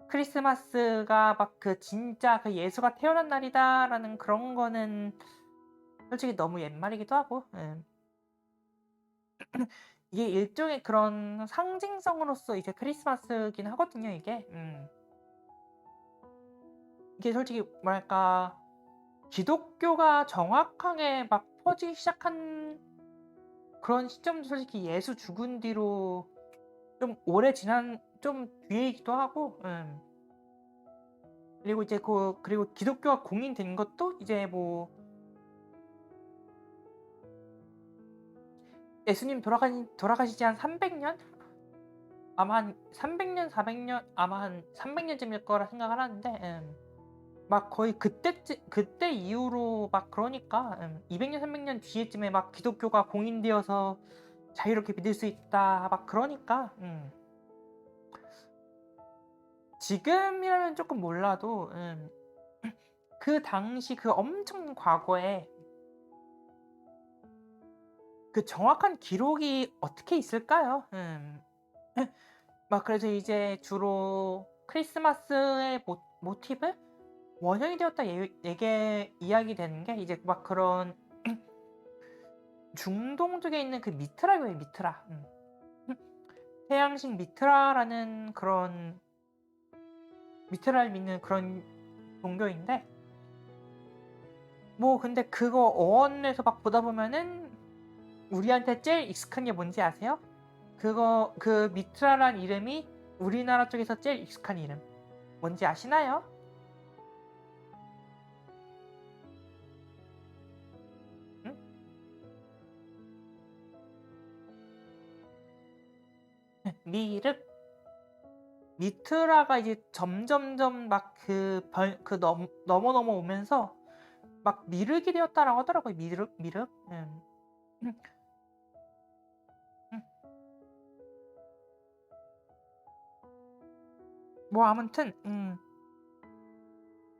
크리스마스가 막 그 진짜 그 '예수가 태어난 날이다.'라는 그런 거는 솔직히 너무 옛말이기도 하고 이게 일종의 그런 상징성으로서 이제 크리스마스긴 하거든요 이게. 이게 솔직히 뭐랄까 기독교가 정확하게 막 퍼지기 시작한 그런 시점도 솔직히 예수 죽은 뒤로 좀 오래 지난 좀 뒤이기도 하고 그리고 이제 그리고 기독교가 공인된 것도 이제 뭐 예수님 돌아가시지 한 300 년? 아마 한 300 년, 400년 아마 한 300 년쯤일 거라 생각을 하는데 막 거의 그때 이후로 막 그러니까 200 년, 300년 뒤에쯤에 막 기독교가 공인되어서 자유롭게 믿을 수 있다 막 그러니까 지금이라면 쪼끔 몰라도 그 당시 그 엄청 과거에 그 정확한 기록이 어떻게 있을까요? 막 그래서 이제 주로 크리스마스의 모티브? 원형이 되었다 얘기 이야기되는 게 이제 막 그런 중동 쪽에 있는 그 미트라 교회 미트라. 태양신 미트라라는 그런 미트라를 믿는 그런 종교인데 뭐 근데 그거 어원에서 막 보다 보면은 우리한테 제일 익숙한 게 뭔지 아세요? 그거 그 미트라란 이름이 우리나라 쪽에서 제일 익숙한 이름 뭔지 아시나요? 응? 미륵 미트라가 이제 점점점 막 넘어 오면서 막 미륵이 되었다라고 하더라고요. 미륵. 음. 음. 뭐 아무튼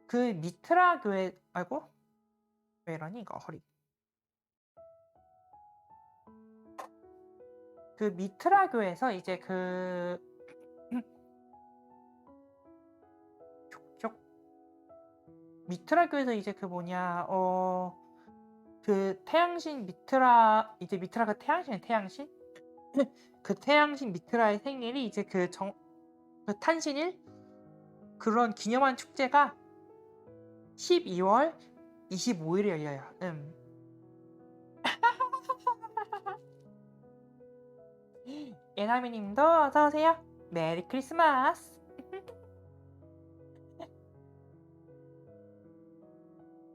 그 미트라 교회 아이고 왜 이러니 이거 허리. 그 미트라 교회에서 이제 그 쪽 미트라 교회에서 이제 그 뭐냐 그 태양신 미트라 이제 미트라가 태양신 그 태양신 미트라의 생일이 이제 그 탄신일 그런 기념한 축제가 12월 25일에 열려요. 예나미님도 어서 오세요. 메리 크리스마스.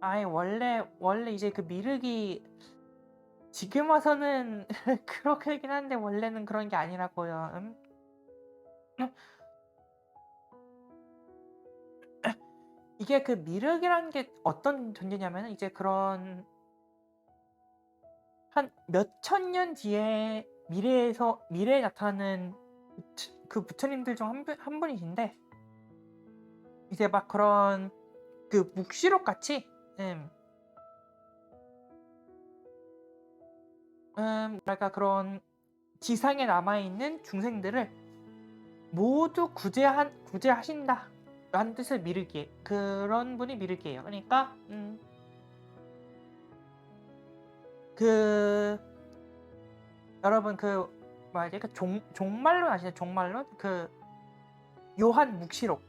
아이 원래 이제 그 미륵이 지금 와서는 그렇게 되긴 한데 원래는 그런 게 아니라고요. 이게 그 미륵이라는 게 어떤 존재냐면 이제 그런 한 몇천 년 뒤에 미래에 나타나는 그 부처님들 중 한 분이신데 이제 막 그런 그 묵시록 같이 뭐랄까 그런 지상에 남아있는 중생들을 모두 구제하신다 라는 뜻의 미륵이에요. 그런 분이 미륵이에요. 그러니까 그 여러분 그 뭐지 그 종말론 아시나요? 종말론 그 요한 묵시록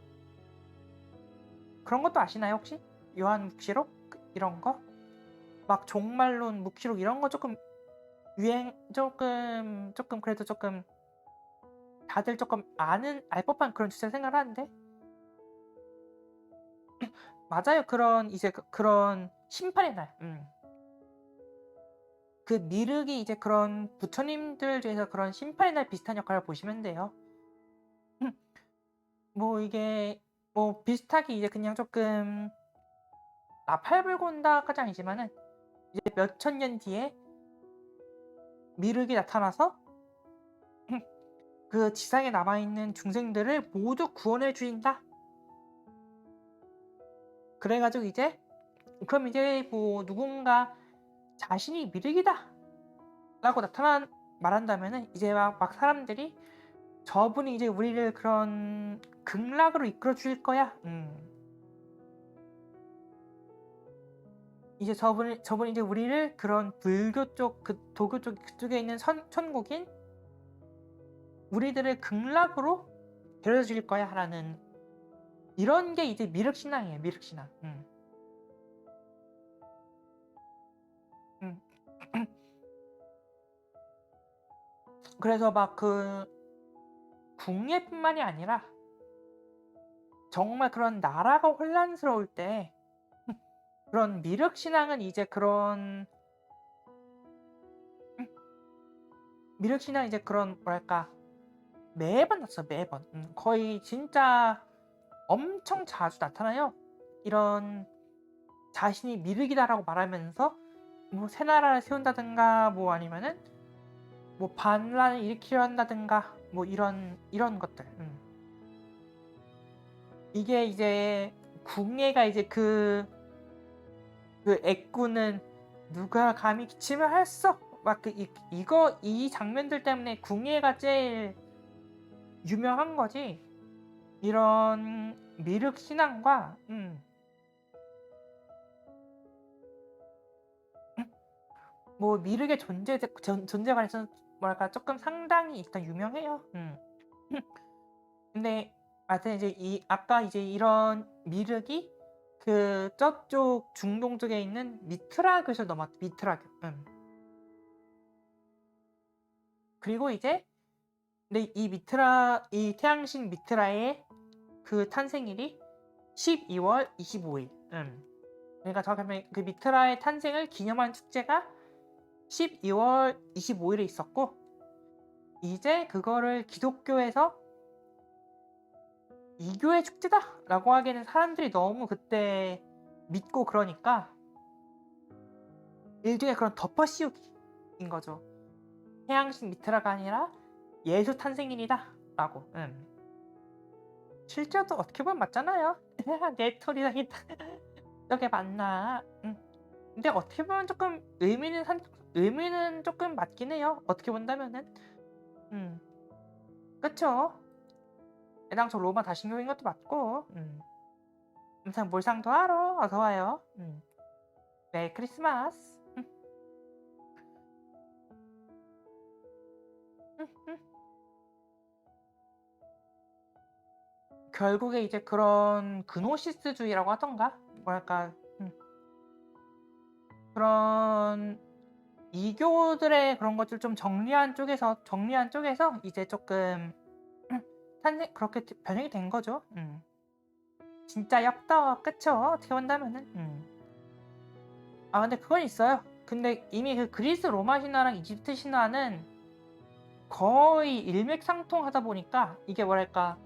그런 것도 아시나요 혹시? 요한 묵시록 이런 거? 막 종말론 묵시록 이런 거 조금 조금 그래도 조금 다들 조금 알 법한 그런 주제를 생각하는데 맞아요. 그런 이제 그런 심판의 날. 그 미륵이 이제 그런 부처님들 중에서 그런 심판의 날 비슷한 역할을 보시면 돼요. 뭐 이게 뭐 비슷하게 이제 그냥 조금 나팔불고온다까지 아니지만은 이제 몇천 년 뒤에 미륵이 나타나서 그 지상에 남아있는 중생들을 모두 구원해 주신다. 그래가지고 이제 그럼 이제 뭐 누군가 자신이 미륵이다 라고 말한다면은 이제 막 사람들이 저분이 이제 우리를 그런 극락으로 이끌어 주실 거야. 이제 저분이 이제 우리를 그런 불교 쪽 그 도교 쪽 그쪽에 있는 천국인 우리들을 극락으로 데려다 주실 거야라는 이런 게 이제 미륵 신앙이에요. 미륵 신앙. 그래서 막 그 국내뿐만이 아니라 정말 그런 나라가 혼란스러울 때 그런 미륵 신앙은 이제 그런 미륵 신앙 이제 그런 뭐랄까 매번 났어 매번 거의 진짜 엄청 자주 나타나요. 이런 자신이 미륵이다라고 말하면서 뭐 새 나라를 세운다든가 뭐 아니면은 뭐 반란을 일으키려 한다든가 뭐 이런 것들. 이게 이제 국내가 이제 그 그 애꾸는 누가 감히 기침을 했어? 막 이 장면들 때문에 궁예가 제일 유명한 거지. 이런 미륵 신앙과 뭐 미륵의 존재에 관해서는 뭐랄까 조금 상당히 일단 유명해요. 근데 하여튼 이제 아까 이제 이런 미륵이 그 저쪽 중동 쪽에 있는 미트라교에서 넘어왔 미트라교. 그리고 이제 근데 이 태양신 미트라의 그 탄생일이 12월 25일. 그러니까 정확하면 그 미트라의 탄생을 기념하는 축제가 12월 25일에 있었고, 이제 그거를 기독교에서 이교의 축제다라고 하기에는 사람들이 너무 그때 믿고 그러니까 일종의 그런 덮어씌우기인 거죠. 태양신 미트라가 아니라 예수 탄생일이다라고. 실제로도 어떻게 보면 맞잖아요. 내 털이다. 저게 맞나? 근데 어떻게 보면 조금 의미는 조금 맞긴 해요. 어떻게 본다면은. 그쵸? 애당초 로마 다신교인 것도 맞고. 아무튼 몰상도 하러 어서 와요. 메리 크리스마스. 결국에 이제 그런 그노시스주의라고 하던가 뭐랄까 그런 이교들의 그런 것들 좀 정리한 쪽에서 이제 조금 그렇게 변형이 된 거죠. 진짜 엽떡 그쵸? 어떻게 본다면은. 아 근데 그건 있어요. 근데 이미 그 그리스 로마 신화랑 이집트 신화는 거의 일맥상통하다 보니까 이게 뭐랄까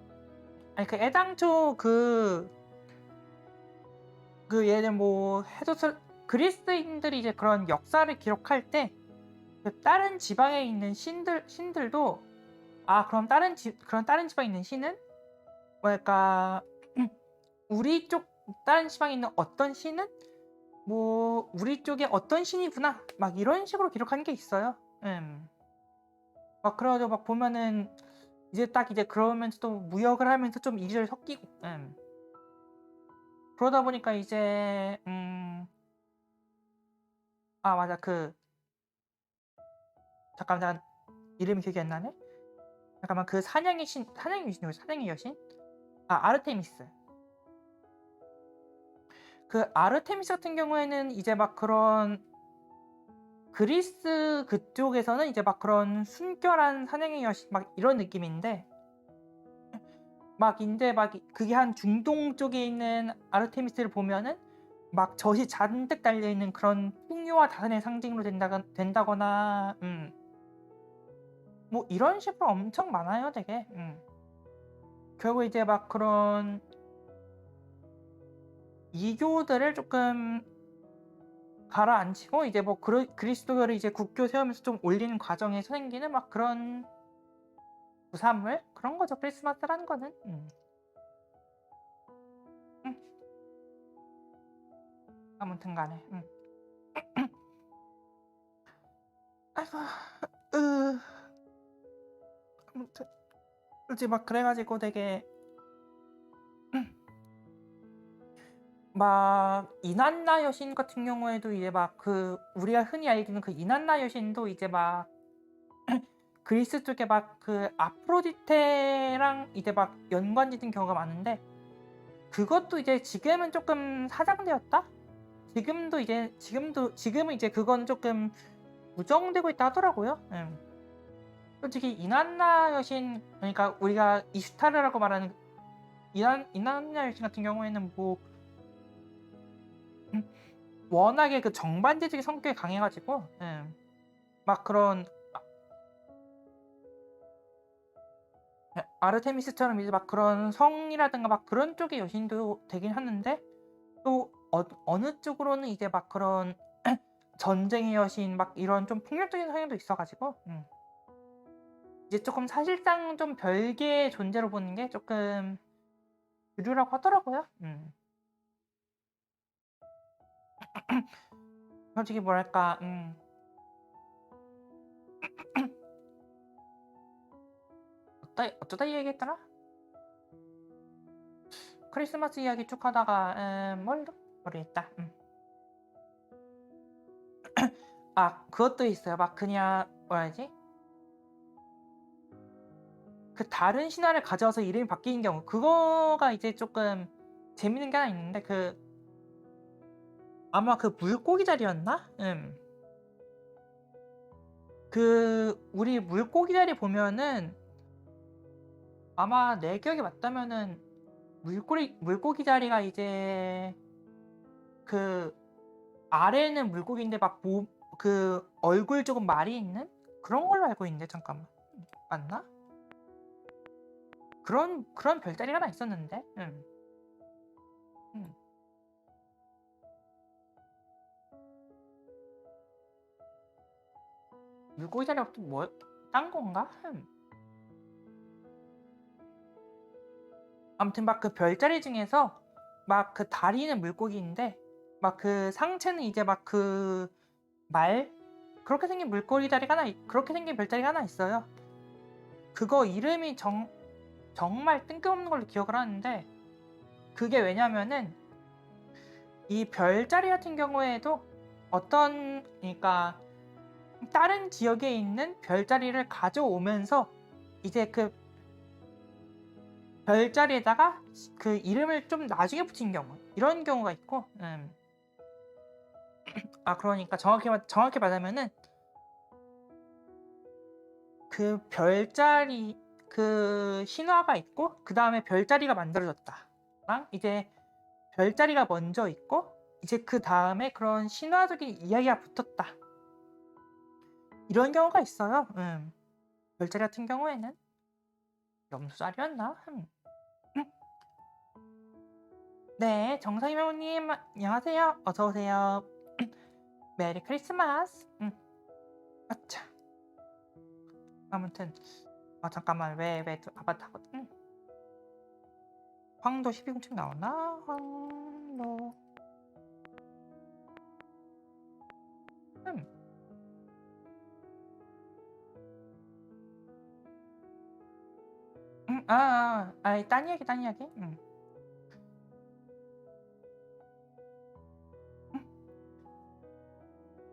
아니 그 애당초 예를 뭐 그리스인들이 이제 그런 역사를 기록할 때 그 다른 지방에 있는 신들도 그럼 다른 지방에 있는 신은 뭐랄까 우리 쪽 다른 지방에 있는 어떤 신은 뭐 우리 쪽에 어떤 신이구나 막 이런 식으로 기록한 게 있어요. 막 그래가지고 막 보면은 이제 딱 이제 그러면서 또 무역을 하면서 좀 이리저리 섞이고. 그러다 보니까 이제 맞아 잠깐 이름이 기억이 안 나네. 잠깐만 그 사냥의 여신 아르테미스. 그 아르테미스 같은 경우에는 이제 막 그런 그리스 그쪽에서는 이제 막 그런 순결한 사냥의 여신 막 이런 느낌인데 막 그게 한 중동 쪽에 있는 아르테미스를 보면은 막 젖이 잔뜩 달려 있는 그런 풍요와 다산의 상징으로 된다거나 뭐 이런 식으로 엄청 많아요, 되게. 결국 이제 막 그런 이교들을 조금 가라앉히고 이제 뭐 그리스도교를 이제 국교 세우면서 좀 올리는 과정에서 생기는 막 그런 부산물 그런 거죠, 크리스마스라는 거는. 아무튼간에. 아이고, 아무튼 이제 막 그래가지고 되게 막 이난나 여신 같은 경우에도 이제 막 그 우리가 흔히 알기는 그 이난나 여신도 이제 막 그리스 쪽에 막 그 아프로디테랑 이제 막 연관짓는 경우가 많은데 그것도 이제 지금은 조금 사장되었다. 지금은 이제 그건 조금 부정되고 있다 하더라고요. 솔직히 이난나 여신 그러니까 우리가 이슈타르라고 말하는 이난나 여신 같은 경우에는 뭐 워낙에 그 정반대적인 성격이 강해가지고 막 그런 아르테미스처럼 이제 막 그런 성이라든가 막 그런 쪽의 여신도 되긴 하는데 또 어느 쪽으로는 이제 막 그런 전쟁의 여신 막 이런 좀 폭력적인 성향도 있어가지고 이제 조금 사실상 좀 별개의 존재로 보는 게 조금 주류라고 하더라고요. 솔직히 뭐랄까, 어쩌다 이 얘기했더라? 크리스마스 이야기 쭉 하다가, 모르겠다. 아, 그것도 있어요. 막 그냥, 뭐라 해야지? 그 다른 신화를 가져와서 이름이 바뀌는 경우, 그거가 이제 조금 재밌는 게 하나 있는데, 아마 그 물고기 자리였나? 우리 물고기 자리 보면은, 아마 내 기억이 맞다면은, 물고기 자리가 이제, 그, 아래는 물고기인데 그 얼굴 조금 말이 있는? 그런 걸로 알고 있는데, 잠깐만. 맞나? 그런 별자리가 하나 있었는데, 물고기 자리가 또 딴 건가? 아무튼 막 그 별자리 중에서 막 그 다리는 물고기인데 막 그 상체는 이제 막 그 그렇게 생긴 그렇게 생긴 별자리가 하나 있어요. 그거 이름이 정말 뜬금없는 걸로 기억을 하는데, 그게 왜냐면은 이 별자리 같은 경우에도 그러니까 다른 지역에 있는 별자리를 가져오면서 이제 그 별자리에다가 그 이름을 좀 나중에 붙인 경우, 이런 경우가 있고, 그러니까 정확히 말하면은 그 별자리 그 신화가 있고 그 다음에 별자리가 만들어졌다랑 이제 별자리가 먼저 있고 이제 그 다음에 그런 신화적인 이야기가 붙었다, 이런 경우가 있어요. 별자리 같은 경우에는 염소자리였나? 네, 정상이명님 안녕하세요. 어서 오세요. 메리 크리스마스. 아차. 아무튼 잠깐만, 왜 아바타거든. 황도 12공책 나오나? 황도. 딴 이야기.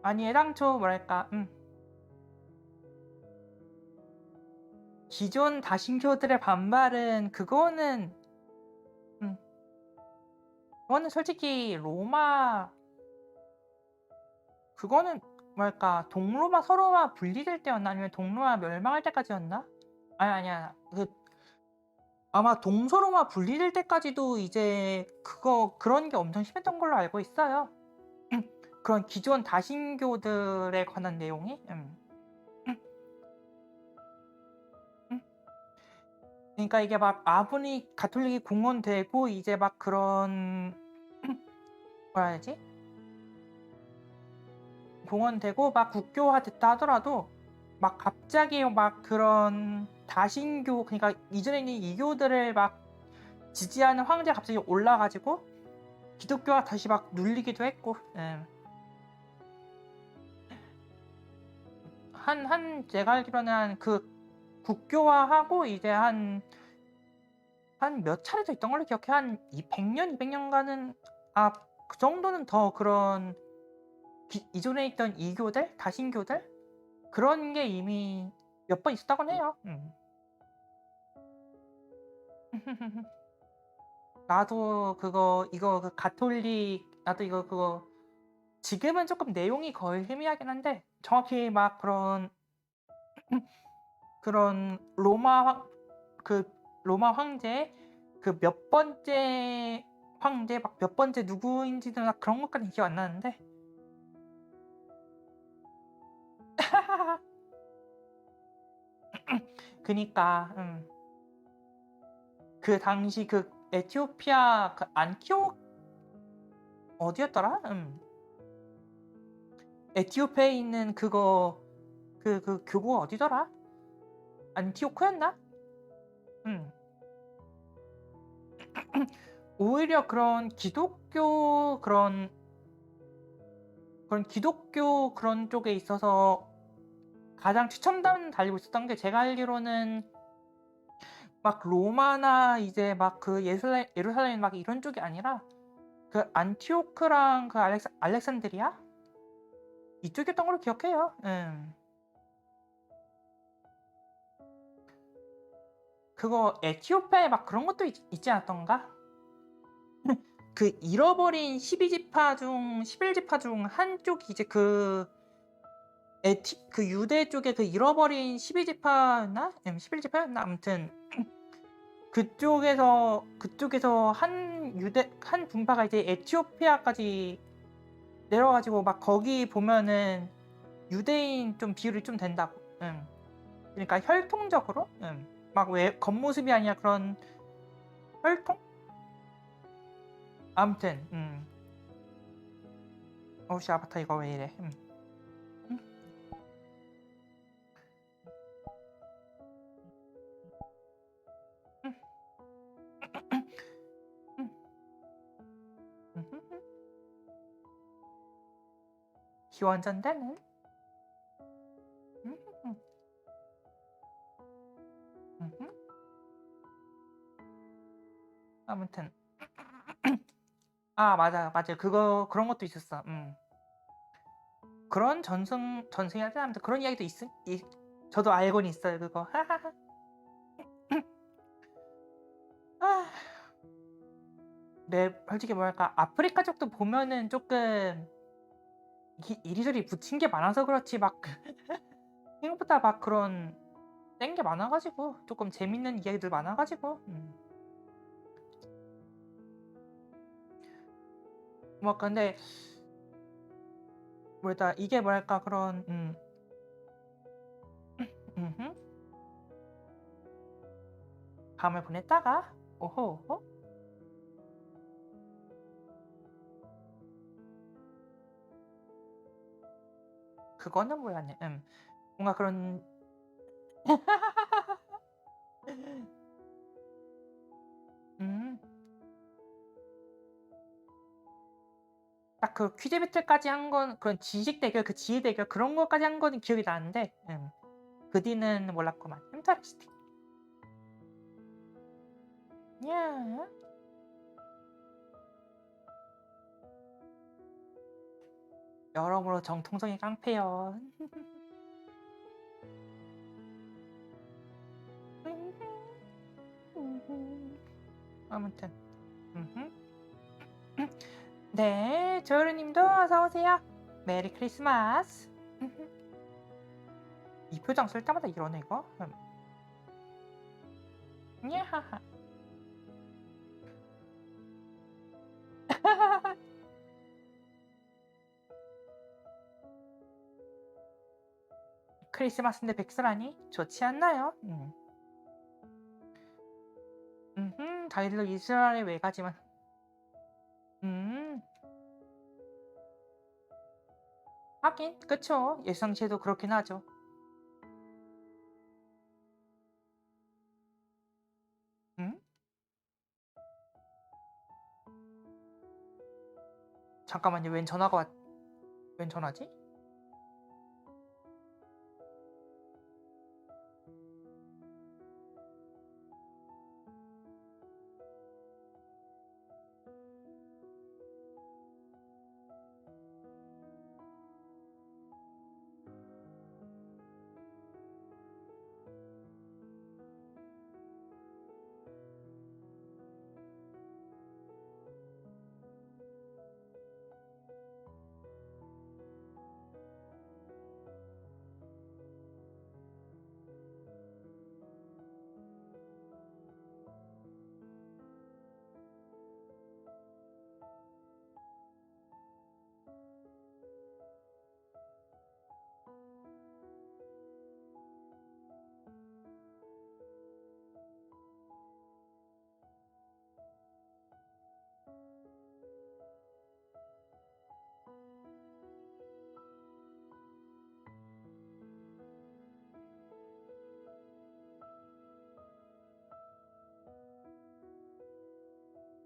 아니, 애당초 뭐랄까, 기존 다신교들의 반발은 그거는 솔직히 그거는 뭐랄까, 동로마 서로마 분리될 때였나? 아니면 동로마 멸망할 때까지였나? 아니야. 아마 동서로마 분리될 때까지도 이제 그런 게 엄청 심했던 걸로 알고 있어요. 그런 기존 다신교들에 관한 내용이. 그러니까 이게 막 아브니 가톨릭이 공헌되고 이제 막 그런 뭐라 해야지? 공헌되고 막 국교화 됐다 하더라도 막 갑자기 막 그런 다신교, 그러니까 이전에 있는 이교들을 막 지지하는 황제가 갑자기 올라가지고 기독교가 다시 막 눌리기도 했고, 제가 알기로는 그 국교화하고 이제 한 몇 차례 더 있던 걸로 기억해. 한 100년, 200년간은, 그 정도는 더 그런 이전에 있던 이교들, 다신교들, 그런 게 이미 몇 번 있었다고 해요. 나도 그거 지금은 조금 내용이 거의 희미하긴 한데, 정확히 막 그런 로마 황제 그 몇 번째 황제, 막 몇 번째 누구인지도 그런 것까지 기억 안 나는데, 그니까 그 당시 그 에티오피아 그 안티옥 어디였더라? 에티오피아에 있는 그 교구가 어디더라? 안티오크였나? 오히려 그런 기독교 그런 그런 기독교 그런 쪽에 있어서 가장 최첨단 달리고 있었던 게 제가 알기로는 막 로마나 이제 막 그 예루살렘 막 이런 쪽이 아니라 그 안티오크랑 그 알렉산드리아 이쪽이었던 걸로 기억해요. 그거 에티오피아에 막 그런 것도 있지 않았던가? 그 잃어버린 12지파 중 11지파 중 한쪽이 이제 그 유대 쪽에 그 잃어버린 12지파였나? 11지파였나? 아무튼 그쪽에서 한 분파가 이제 에티오피아까지 내려가지고 막 거기 보면은 유대인 좀 비율이 좀 된다고. 그러니까 혈통적으로 막 왜 겉모습이 아니라 그런 혈통? 아무튼 어우씨 아바타 이거 왜 이래? 기원전대는 아무튼 아 맞아 그런 것도 있었어. 그런 전승이한테 아무튼 그런 이야기도 저도 알고는 있어요 그거. 아, 네 솔직히 뭐랄까 아프리카 쪽도 보면은 조금 이리저리 붙인 게 많아서 그렇지 막 생각보다 막 그런 센 게 많아가지고 조금 재밌는 이야기들 많아가지고 뭐 근데 뭐랄까 이게 뭐랄까 그런 밤을 보냈다가 오호 그거는 몰랐네. 뭔가 그런 딱 그 퀴즈 배틀까지 한 건 그런 지식 대결 그 지혜 대결 그런 것까지 한 거는 기억이 나는데 그 뒤는 몰랐구만. 인터레스팅. 야 여러모로 정통성이 깡패요. 아무튼 네 조르님도 어서 오세요. 메리 크리스마스. 이 표정 쓸 때마다 이러네 이거. 야하하. 크리스마스인데 백설하니 좋지 않나요? 다이들로 이스라엘에 왜 가지만. 하긴 그쵸. 예상치에도 그렇긴 하죠. 잠깐만요. 웬 전화지?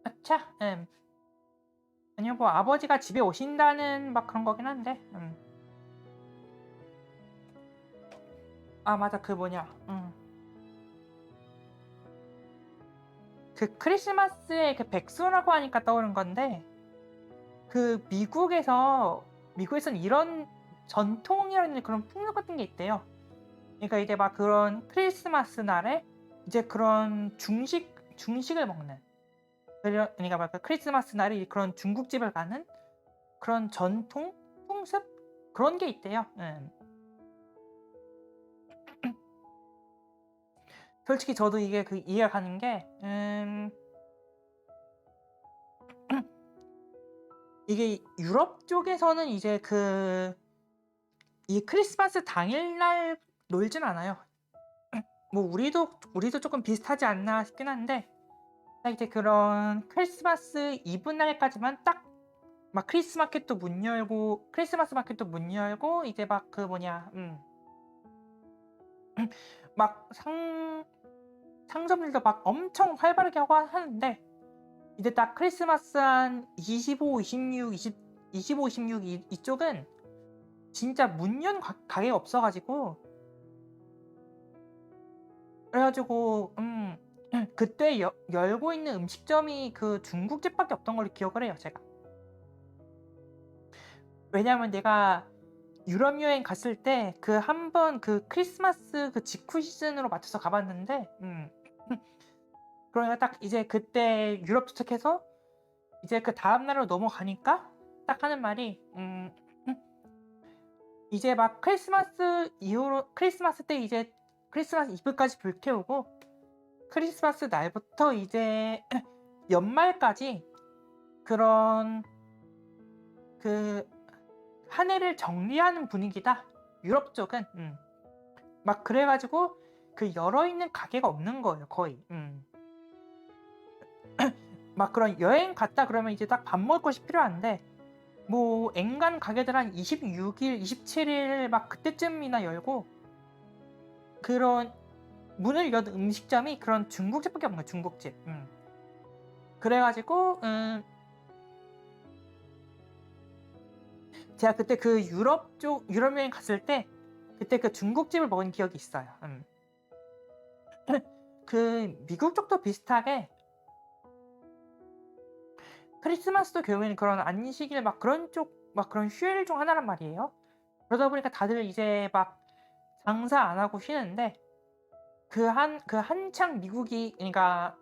아차. 아니요, 뭐 아버지가 집에 오신다는 막 그런 거긴 한데. 아, 맞아. 그 뭐냐. 그 크리스마스에 그 백수라고 하니까 떠오른 건데, 그 미국에서는 이런 전통이라는 그런 풍습 같은 게 있대요. 그러니까 이제 막 그런 크리스마스 날에 이제 그런 중식을 먹는, 그러니까 막 그 크리스마스 날에 그런 중국집을 가는 그런 전통 풍습 그런 게 있대요. 솔직히 저도 이게 그 이해가 가는 게, 이게 유럽 쪽에서는 이제 이 크리스마스 당일날 놀진 않아요. 뭐 우리도 조금 비슷하지 않나 싶긴 한데, 딱 이제 그런 크리스마스 이브 날까지만 딱 막 크리스마스 마켓도 문 열고 이제 막 그 뭐냐, 막 상점들도 막 엄청 활발하게 하고 하는데, 이제 딱 크리스마스 한 25, 26, 25, 26 이쪽은 진짜 문 연 가게가 없어가지고, 그래가지고 그때 열고 있는 음식점이 그 중국집밖에 없던 걸로 기억을 해요, 제가. 왜냐면 내가 유럽 여행 갔을 때 그 한 번 그 크리스마스 그 직후 시즌으로 맞춰서 가봤는데, 그러니까 딱 이제 그때 유럽 도착해서 이제 그 다음 날로 넘어가니까 딱 하는 말이, 이제 막 크리스마스 이후로 크리스마스 때 이제 크리스마스 이브까지 불태우고 크리스마스 날부터 이제 연말까지 그런 그 한 해를 정리하는 분위기다, 유럽 쪽은. 막 그래가지고 그 열어 있는 가게가 없는 거예요, 거의. 막 그런 여행 갔다 그러면 이제 딱 밥 먹을 것이 필요한데, 뭐 엔간 가게들 한 26일, 27일 막 그때쯤이나 열고, 그런 문을 연 음식점이 그런 중국집밖에 없는 거예요, 중국집. 그래가지고 제가 그때 그 유럽 여행 갔을 때 그때 그 중국집을 먹은 기억이 있어요. 그 미국 쪽도 비슷하게 크리스마스도 결국에는 그런 안식일 막 그런 휴일 중 하나란 말이에요. 그러다 보니까 다들 이제 막 장사 안 하고 쉬는데, 한창 그러니까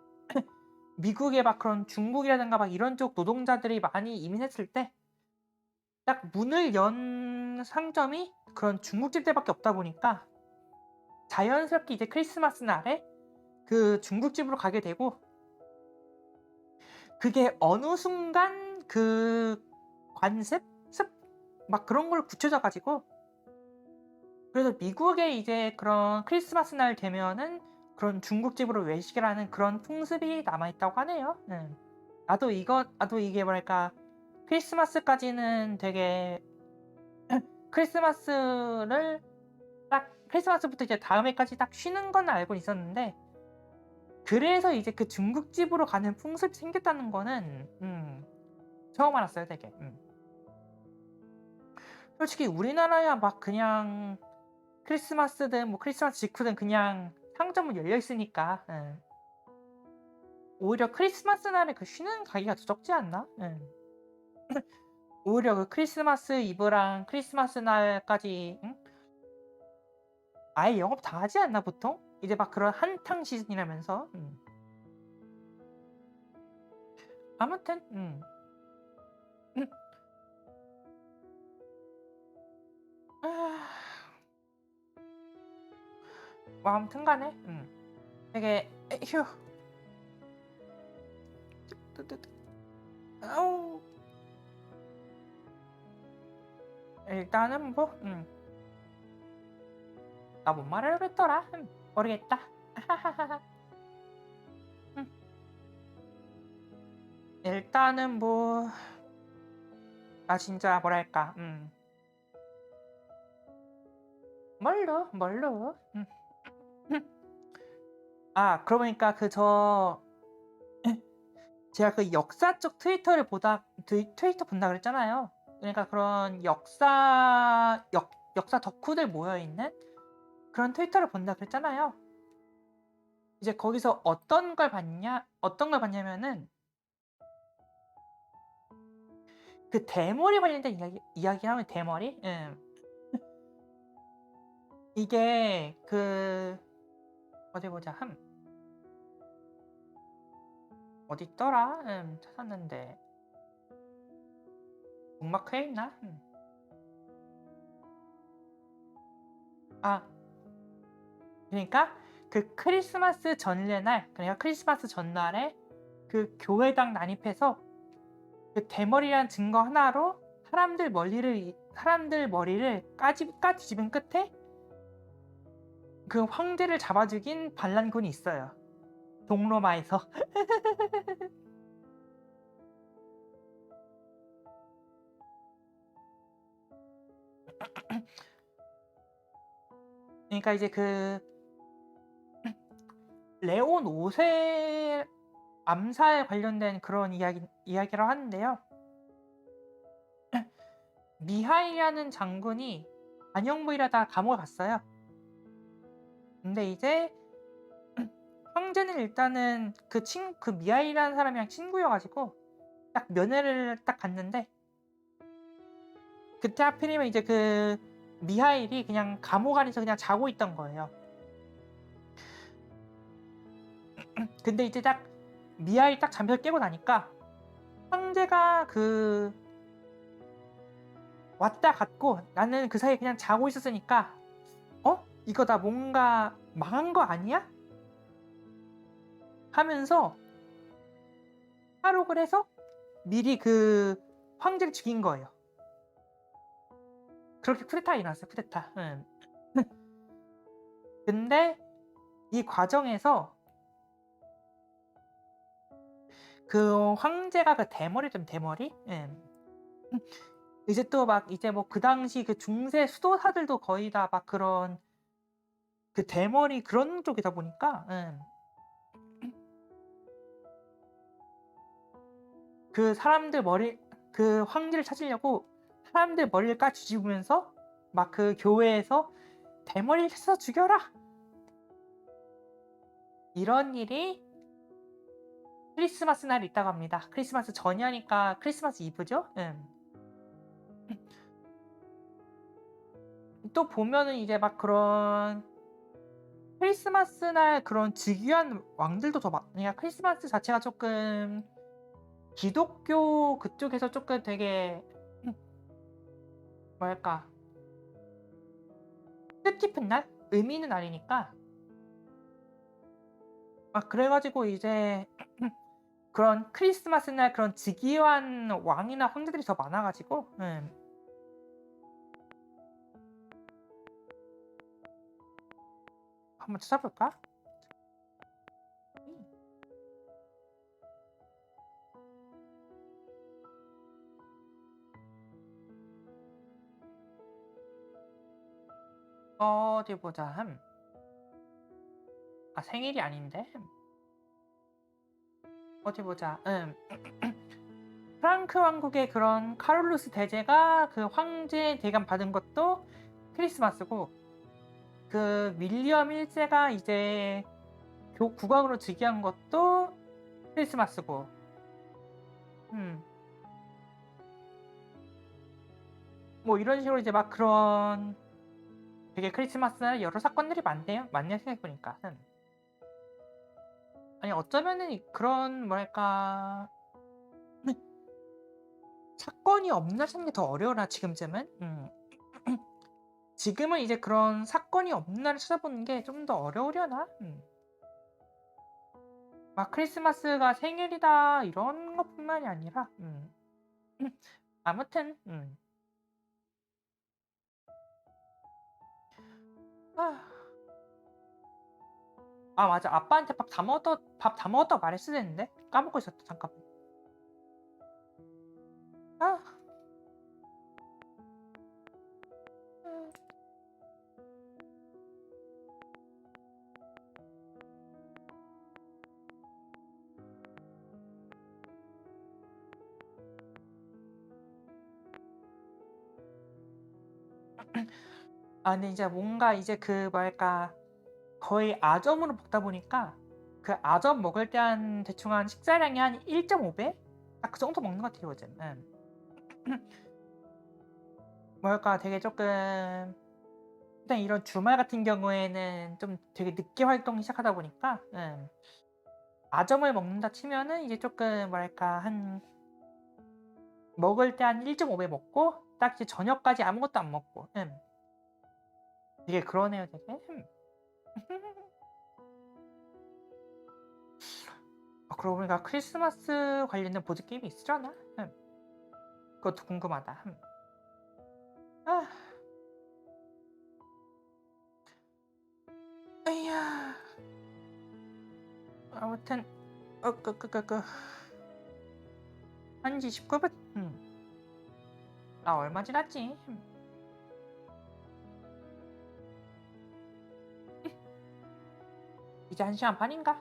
미국에 막 그런 중국이라든가 막 이런 쪽 노동자들이 많이 이민했을 때 딱 문을 연 상점이 그런 중국집들밖에 없다 보니까 자연스럽게 이제 크리스마스 날에 그 중국집으로 가게 되고, 그게 어느 순간 그 관습? 습? 막 그런 걸 굳혀져 가지고, 그래서 미국에 이제 그런 크리스마스 날 되면은 그런 중국집으로 외식을 하는 그런 풍습이 남아있다고 하네요. 나도 이게 뭐랄까, 크리스마스까지는 되게 크리스마스부터 이제 다음 해까지 딱 쉬는 건 알고 있었는데, 그래서 이제 그 중국집으로 가는 풍습이 생겼다는 거는 처음 알았어요, 되게. 솔직히 우리나라야 막 그냥 크리스마스든 뭐 크리스마스 직후든 그냥 상점은 열려 있으니까, 오히려 크리스마스 날에 그 쉬는 가게가 더 적지 않나? 오히려 그 크리스마스 이브랑 크리스마스 날까지 아예 영업 다 하지 않나 보통? 이제 막 그런 한탕 시즌이라면서. 아무튼 음. 아, 뭐 아무튼 간에 되게 휴. 아우. 일단은 뭐 나 뭔 말하려고 했더라. 모르겠다. 음, 일단은 뭐 나 진짜 뭐랄까, 뭘로. 아, 그러고 보니까 제가 그 역사 쪽 트위터 본다 그랬잖아요. 그러니까 그런 역사 덕후들 모여 있는 그런 트위터를 본다 그랬잖아요. 이제 거기서 어떤 걸 봤냐면은 그 대머리 관련된 이야기하면 대머리? 이게 그 어디 보자. 어디 있더라? 찾았는데 북마크에 있나? 아, 그러니까 그 크리스마스 전날, 그러니까 크리스마스 전날에 그 교회당 난입해서 그 대머리란 증거 하나로 사람들 머리를 까뒤집은 끝에 그 황제를 잡아 죽인 반란군이 있어요. 동로마에서. 그러니까 이제 그 레온 5세 암살 관련된 그런 이야기라고 하는데요. 미하일이라는 장군이 반영부 일하다가 감옥을 갔어요. 근데 이제 황제는 일단은 그 미하일이라는 사람이랑 친구여가지고 딱 면회를 딱 갔는데, 그때 하필이면 이제 그 미하일이 그냥 감옥 안에서 그냥 자고 있던 거예요. 근데 이제 딱 미하일 딱 잠에서 깨고 나니까 황제가 그 왔다 갔고, 나는 그 사이에 그냥 자고 있었으니까 이거 나 뭔가 망한 거 아니야? 하면서 탈옥을 해서 미리 그 황제를 죽인 거예요. 그렇게 쿠데타가 일어났어요. 쿠데타. 근데 이 과정에서 그 황제가 그 대머리 이제 또 막 이제 뭐 그 당시 그 중세 수도사들도 거의 다 막 그런 그 대머리 그런 쪽이다 보니까 그 사람들 그 황제를 찾으려고 사람들 머리를 까 뒤집으면서 막 그 교회에서 대머리를 찾아서 죽여라, 이런 일이 크리스마스 날 있다고 합니다. 크리스마스 전이니까 크리스마스 이브죠. 또 보면은 이제 막 그런 크리스마스 날 그런 즉위한 왕들도 더 그러니까 크리스마스 자체가 조금 기독교 그쪽에서 조금 되게 뭐랄까 뜻깊은 날? 의미 있는 날이니까 막 그래가지고 이제 그런 크리스마스 날 그런 즉위한 왕이나 황제들이 더 많아가지고 한번 찾아볼까? 어디 보자. 생일이 아닌데. 어디 보자. 프랑크 왕국의 그런 카롤루스 대제가 그 황제 대감 받은 것도 크리스마스고, 그 윌리엄 1세가 이제 국왕으로 즉위한 것도 크리스마스고. 뭐 이런 식으로 이제 막 그런 되게 크리스마스날 여러 사건들이 많네요. 생각해보니까. 아니 어쩌면은 그런 뭐랄까 사건이 없는 날 찾는 게 더 어려워라 지금쯤은. 지금은 이제 그런 사건이 없는 날을 찾아보는 게 좀 더 어려우려나? 막 크리스마스가 생일이다 이런 것뿐만이 아니라 아무튼 맞아, 아빠한테 밥 다 먹었다고 말했어야 했는데 까먹고 있었다. 잠깐만. 아 근데 이제 뭔가 이제 그 뭐랄까 거의 아점으로 먹다 보니까 그 아점 먹을 때 한 대충 한 식사량이 한 1.5 배? 딱 그 정도 먹는 것 같아요 요즘. 뭐랄까 되게 쪼끔 일단 이런 주말 같은 경우에는 좀 되게 늦게 활동을 시작하다 보니까 아점을 먹는다 치면은 이제 쪼끔 뭐랄까 한 먹을 때 한 1.5배 먹고 딱 이제 저녁까지 아무것도 안 먹고 되게 그러네요 되게. 아 그러고 보니까 크리스마스 관련된 보드게임이 있으려나? 그것도 궁금하다. 아 에이야. 아무튼 끄 1시 19 분? 나 얼마 지났지? 이제 1 시간 반인가?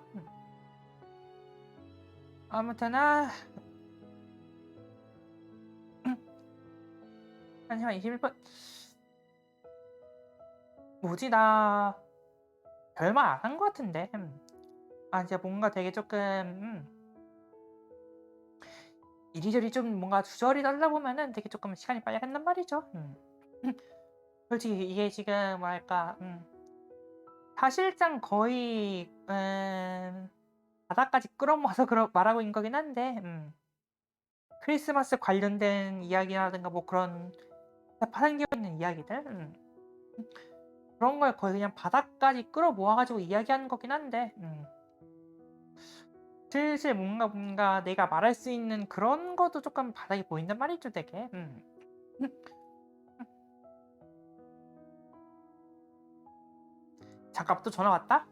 아무튼 1 시간 21 분. 뭐지 나 별말 안 한 것 같은데. 아 이제 뭔가 되게 쪼끔 이리저리 좀 뭔가 주저리 떨다 보면은 되게 쪼끔 시간이 빨리 간단 말이죠. 솔직히 이게 지금 뭐랄까 사실상 거의 바닥까지 끌어모아서 말하고 있는 거긴 한데 크리스마스 관련된 이야기라든가 뭐 그런 파생되어 있는 이야기들 그런 걸 거의 그냥 바닥까지 끌어모아 가지고 이야기하는 거긴 한데 슬슬 뭔가 내가 말할 수 있는 그런 것도 쪼끔 바닥이 보인단 말이죠 되게. 잠깐 또 전화 왔다.